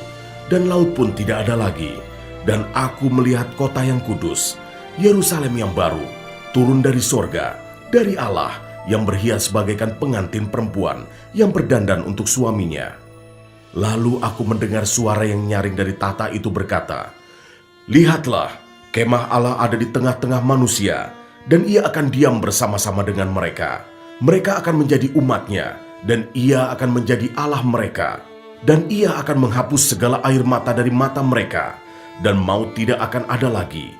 S1: dan laut pun tidak ada lagi. Dan aku melihat kota yang kudus, Yerusalem yang baru, turun dari sorga, dari Allah, yang berhias bagaikan pengantin perempuan yang berdandan untuk suaminya. Lalu aku mendengar suara yang nyaring dari tahta itu berkata, "Lihatlah, kemah Allah ada di tengah-tengah manusia, dan ia akan diam bersama-sama dengan mereka. Mereka akan menjadi umatnya, dan ia akan menjadi Allah mereka. Dan ia akan menghapus segala air mata dari mata mereka, dan maut tidak akan ada lagi.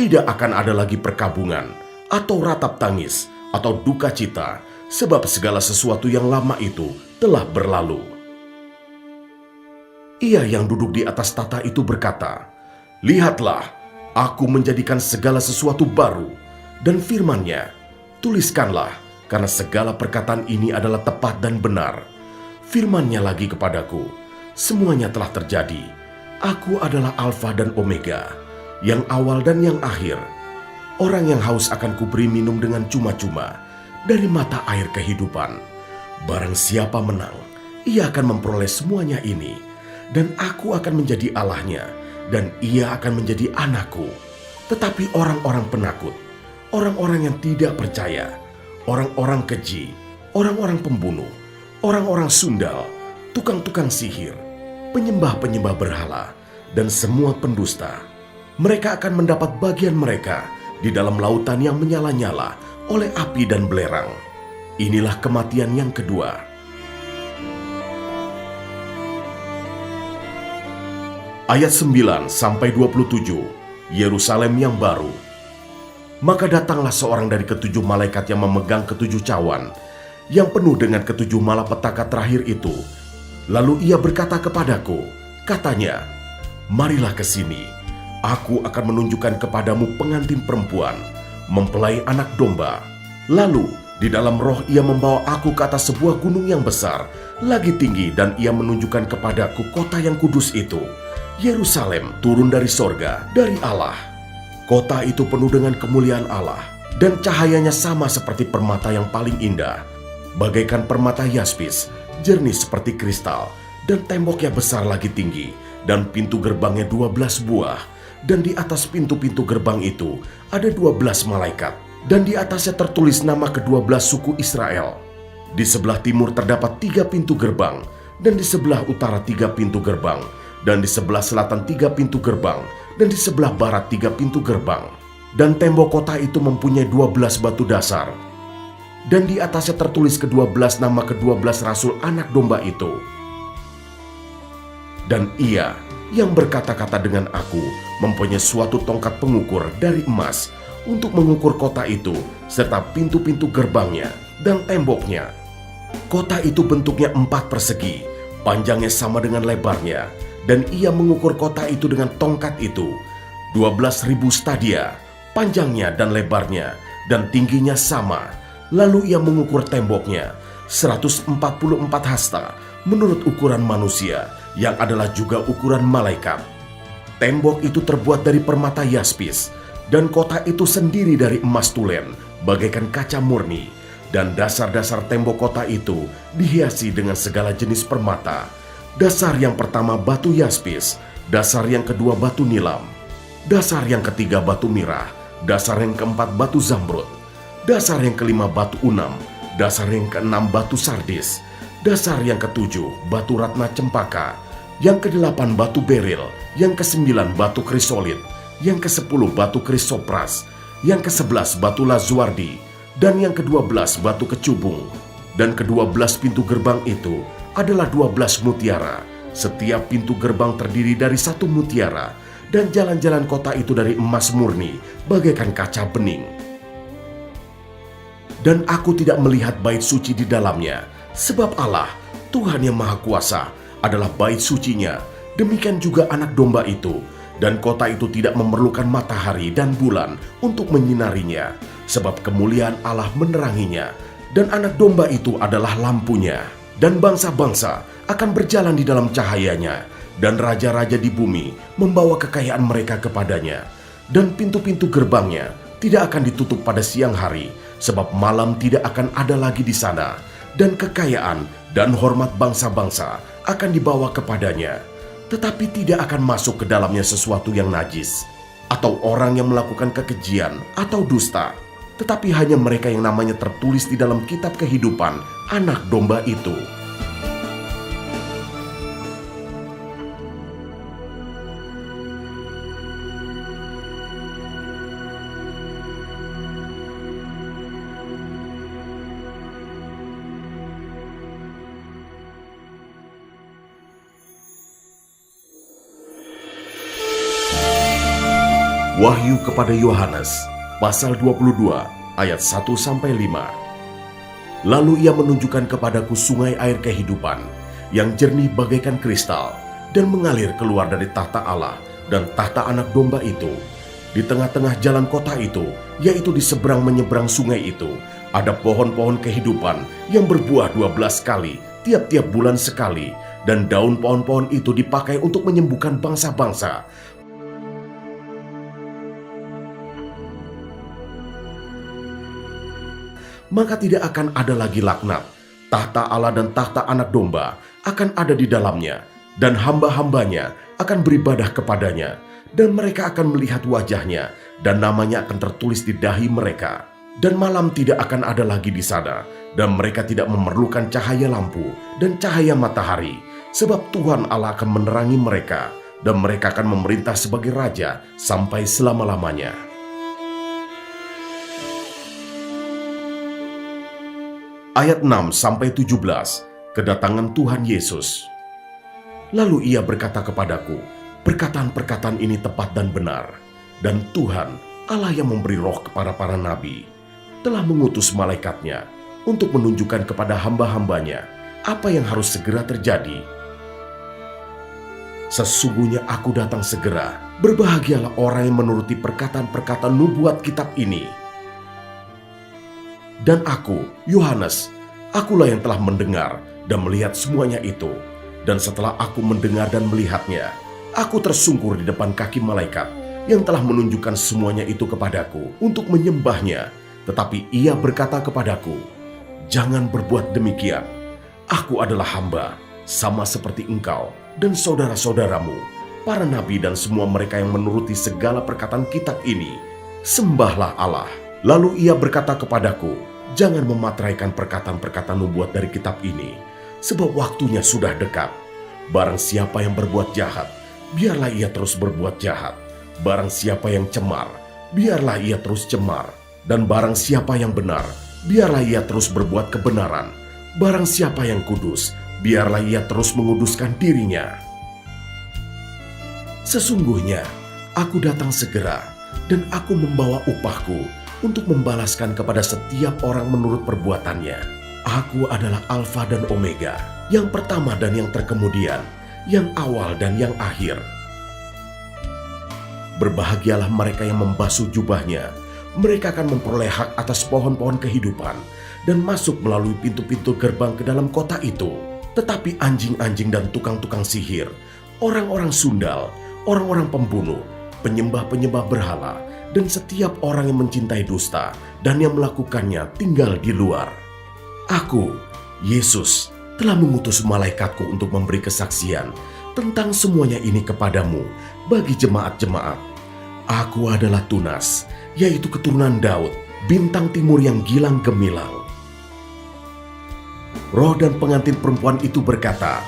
S1: Tidak akan ada lagi perkabungan, atau ratap tangis, atau duka cita, sebab segala sesuatu yang lama itu telah berlalu." Ia yang duduk di atas tahta itu berkata, "Lihatlah, aku menjadikan segala sesuatu baru." Dan firman-Nya, "Tuliskanlah, karena segala perkataan ini adalah tepat dan benar." Firman-Nya lagi kepadaku, "Semuanya telah terjadi. Aku adalah Alfa dan Omega, yang awal dan yang akhir. Orang yang haus akan kuberi minum dengan cuma-cuma dari mata air kehidupan. Barang siapa menang, ia akan memperoleh semuanya ini, dan aku akan menjadi Allahnya, dan ia akan menjadi anakku. Tetapi orang-orang penakut, orang-orang yang tidak percaya, orang-orang keji, orang-orang pembunuh, orang-orang sundal, tukang-tukang sihir, penyembah-penyembah berhala, dan semua pendusta, mereka akan mendapat bagian mereka di dalam lautan yang menyala-nyala oleh api dan belerang. Inilah kematian yang kedua." Ayat 9-27, Yerusalem yang baru. Maka datanglah seorang dari ketujuh malaikat yang memegang ketujuh cawan, yang penuh dengan ketujuh malapetaka terakhir itu. Lalu ia berkata kepadaku, katanya, "Marilah ke sini, aku akan menunjukkan kepadamu pengantin perempuan, mempelai anak domba." Lalu di dalam roh ia membawa aku ke atas sebuah gunung yang besar, lagi tinggi, dan ia menunjukkan kepadaku kota yang kudus itu, Yerusalem, turun dari sorga, dari Allah. Kota itu penuh dengan kemuliaan Allah, dan cahayanya sama seperti permata yang paling indah, bagaikan permata yaspis, jernih seperti kristal, dan temboknya besar lagi tinggi, dan pintu gerbangnya 12 buah, dan di atas pintu-pintu gerbang itu ada 12 malaikat, dan di atasnya tertulis nama ke-12 suku Israel. Di sebelah timur terdapat 3 pintu gerbang, dan di sebelah utara 3 pintu gerbang, dan di sebelah selatan 3 pintu gerbang, dan di sebelah barat 3 pintu gerbang. Dan tembok kota itu mempunyai 12 batu dasar, dan di atasnya tertulis ke-12 nama ke-12 rasul anak domba itu. Dan ia yang berkata-kata dengan aku mempunyai suatu tongkat pengukur dari emas untuk mengukur kota itu, serta pintu-pintu gerbangnya dan temboknya. Kota itu bentuknya 4 persegi, panjangnya sama dengan lebarnya, dan ia mengukur kota itu dengan tongkat itu, 12.000 stadia, panjangnya dan lebarnya, dan tingginya sama. Lalu ia mengukur temboknya, 144 hasta, menurut ukuran manusia, yang adalah juga ukuran malaikat. Tembok itu terbuat dari permata yaspis, dan kota itu sendiri dari emas tulen, bagaikan kaca murni, dan dasar-dasar tembok kota itu dihiasi dengan segala jenis permata. Dasar yang pertama batu yaspis, dasar yang kedua batu nilam, dasar yang ketiga batu mirah, dasar yang keempat batu zamrud, dasar yang kelima batu unam, dasar yang keenam batu sardis, dasar yang ketujuh batu ratna cempaka, yang kedelapan batu beril, yang kesembilan batu krisolit, yang ke-10 batu krisopras, yang ke-11 batu lazuardi, dan yang ke-12 batu kecubung. Dan ke-12 pintu gerbang itu adalah 12 mutiara. Setiap pintu gerbang terdiri dari 1 mutiara, dan jalan-jalan kota itu dari emas murni, bagaikan kaca bening. Dan aku tidak melihat bait suci di dalamnya, sebab Allah, Tuhan yang Maha Kuasa, adalah bait sucinya. Demikian juga anak domba itu. Dan kota itu tidak memerlukan matahari dan bulan untuk menyinarinya, sebab kemuliaan Allah meneranginya, dan anak domba itu adalah lampunya. Dan bangsa-bangsa akan berjalan di dalam cahayanya, dan raja-raja di bumi membawa kekayaan mereka kepadanya. Dan pintu-pintu gerbangnya tidak akan ditutup pada siang hari, sebab malam tidak akan ada lagi di sana. Dan kekayaan dan hormat bangsa-bangsa akan dibawa kepadanya. Tetapi tidak akan masuk ke dalamnya sesuatu yang najis, atau orang yang melakukan kekejian atau dusta, tetapi hanya mereka yang namanya tertulis di dalam kitab kehidupan Anak Domba itu. Wahyu kepada Yohanes, pasal 22, ayat 1-5. Lalu ia menunjukkan kepadaku sungai air kehidupan, yang jernih bagaikan kristal, dan mengalir keluar dari tahta Allah dan tahta Anak Domba itu. Di tengah-tengah jalan kota itu, yaitu di seberang menyeberang sungai itu, ada pohon-pohon kehidupan yang berbuah 12 kali, tiap-tiap bulan sekali, dan daun pohon-pohon itu dipakai untuk menyembuhkan bangsa-bangsa. Maka tidak akan ada lagi laknat. Tahta Allah dan tahta Anak Domba akan ada di dalamnya, dan hamba-hambanya akan beribadah kepadanya, dan mereka akan melihat wajahnya, dan namanya akan tertulis di dahi mereka. Dan malam tidak akan ada lagi di sana, dan mereka tidak memerlukan cahaya lampu dan cahaya matahari, sebab Tuhan Allah akan menerangi mereka, dan mereka akan memerintah sebagai raja sampai selama-lamanya. Ayat 6-17, kedatangan Tuhan Yesus. Lalu ia berkata kepadaku, perkataan-perkataan ini tepat dan benar, dan Tuhan, Allah yang memberi roh kepada para nabi, telah mengutus malaikatnya untuk menunjukkan kepada hamba-hambanya apa yang harus segera terjadi. Sesungguhnya aku datang segera, berbahagialah orang yang menuruti perkataan-perkataan nubuat kitab ini. Dan aku, Yohanes, akulah yang telah mendengar dan melihat semuanya itu. Dan setelah aku mendengar dan melihatnya, aku tersungkur di depan kaki malaikat yang telah menunjukkan semuanya itu kepadaku untuk menyembahnya. Tetapi ia berkata kepadaku, jangan berbuat demikian. Aku adalah hamba, sama seperti engkau dan saudara-saudaramu, para nabi dan semua mereka yang menuruti segala perkataan kitab ini. Sembahlah Allah. Lalu ia berkata kepadaku, jangan memateraikan perkataan-perkataan nubuat dari kitab ini, sebab waktunya sudah dekat. Barang siapa yang berbuat jahat, biarlah ia terus berbuat jahat. Barang siapa yang cemar, biarlah ia terus cemar. Dan barang siapa yang benar, biarlah ia terus berbuat kebenaran. Barang siapa yang kudus, biarlah ia terus menguduskan dirinya. Sesungguhnya, aku datang segera, dan aku membawa upahku untuk membalaskan kepada setiap orang menurut perbuatannya. Aku adalah Alfa dan Omega, yang pertama dan yang terkemudian, yang awal dan yang akhir. Berbahagialah mereka yang membasuh jubahnya, mereka akan memperoleh hak atas pohon-pohon kehidupan, dan masuk melalui pintu-pintu gerbang ke dalam kota itu. Tetapi anjing-anjing dan tukang-tukang sihir, orang-orang sundal, orang-orang pembunuh, penyembah-penyembah berhala, dan setiap orang yang mencintai dusta dan yang melakukannya tinggal di luar. Aku, Yesus, telah mengutus malaikatku untuk memberi kesaksian tentang semuanya ini kepadamu bagi jemaat-jemaat. Aku adalah Tunas, yaitu keturunan Daud, bintang timur yang gilang gemilang. Roh dan pengantin perempuan itu berkata,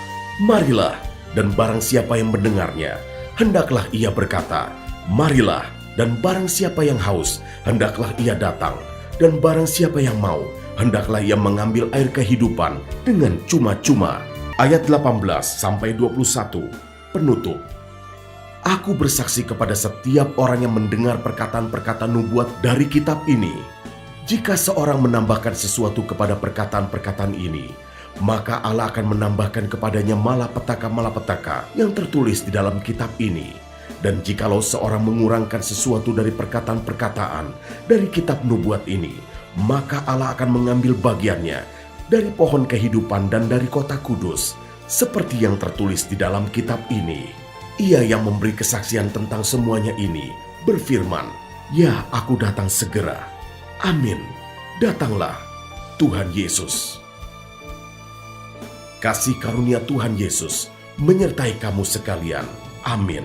S1: marilah, dan barang siapa yang mendengarnya, hendaklah ia berkata, marilah. Dan barang siapa yang haus, hendaklah ia datang. Dan barang siapa yang mau, hendaklah ia mengambil air kehidupan dengan cuma-cuma. Ayat 18-21, penutup. Aku bersaksi kepada setiap orang yang mendengar perkataan-perkataan nubuat dari kitab ini. Jika seorang menambahkan sesuatu kepada perkataan-perkataan ini, maka Allah akan menambahkan kepadanya malapetaka-malapetaka yang tertulis di dalam kitab ini. Dan jikalau seorang mengurangkan sesuatu dari perkataan-perkataan dari kitab nubuat ini, maka Allah akan mengambil bagiannya dari pohon kehidupan dan dari kota kudus, Seperti yang tertulis di dalam kitab ini, Ia yang memberi kesaksian tentang semuanya ini berfirman, "Ya, aku datang segera." Amin. Datanglah, Tuhan Yesus. Kasih karunia Tuhan Yesus menyertai kamu sekalian. Amin.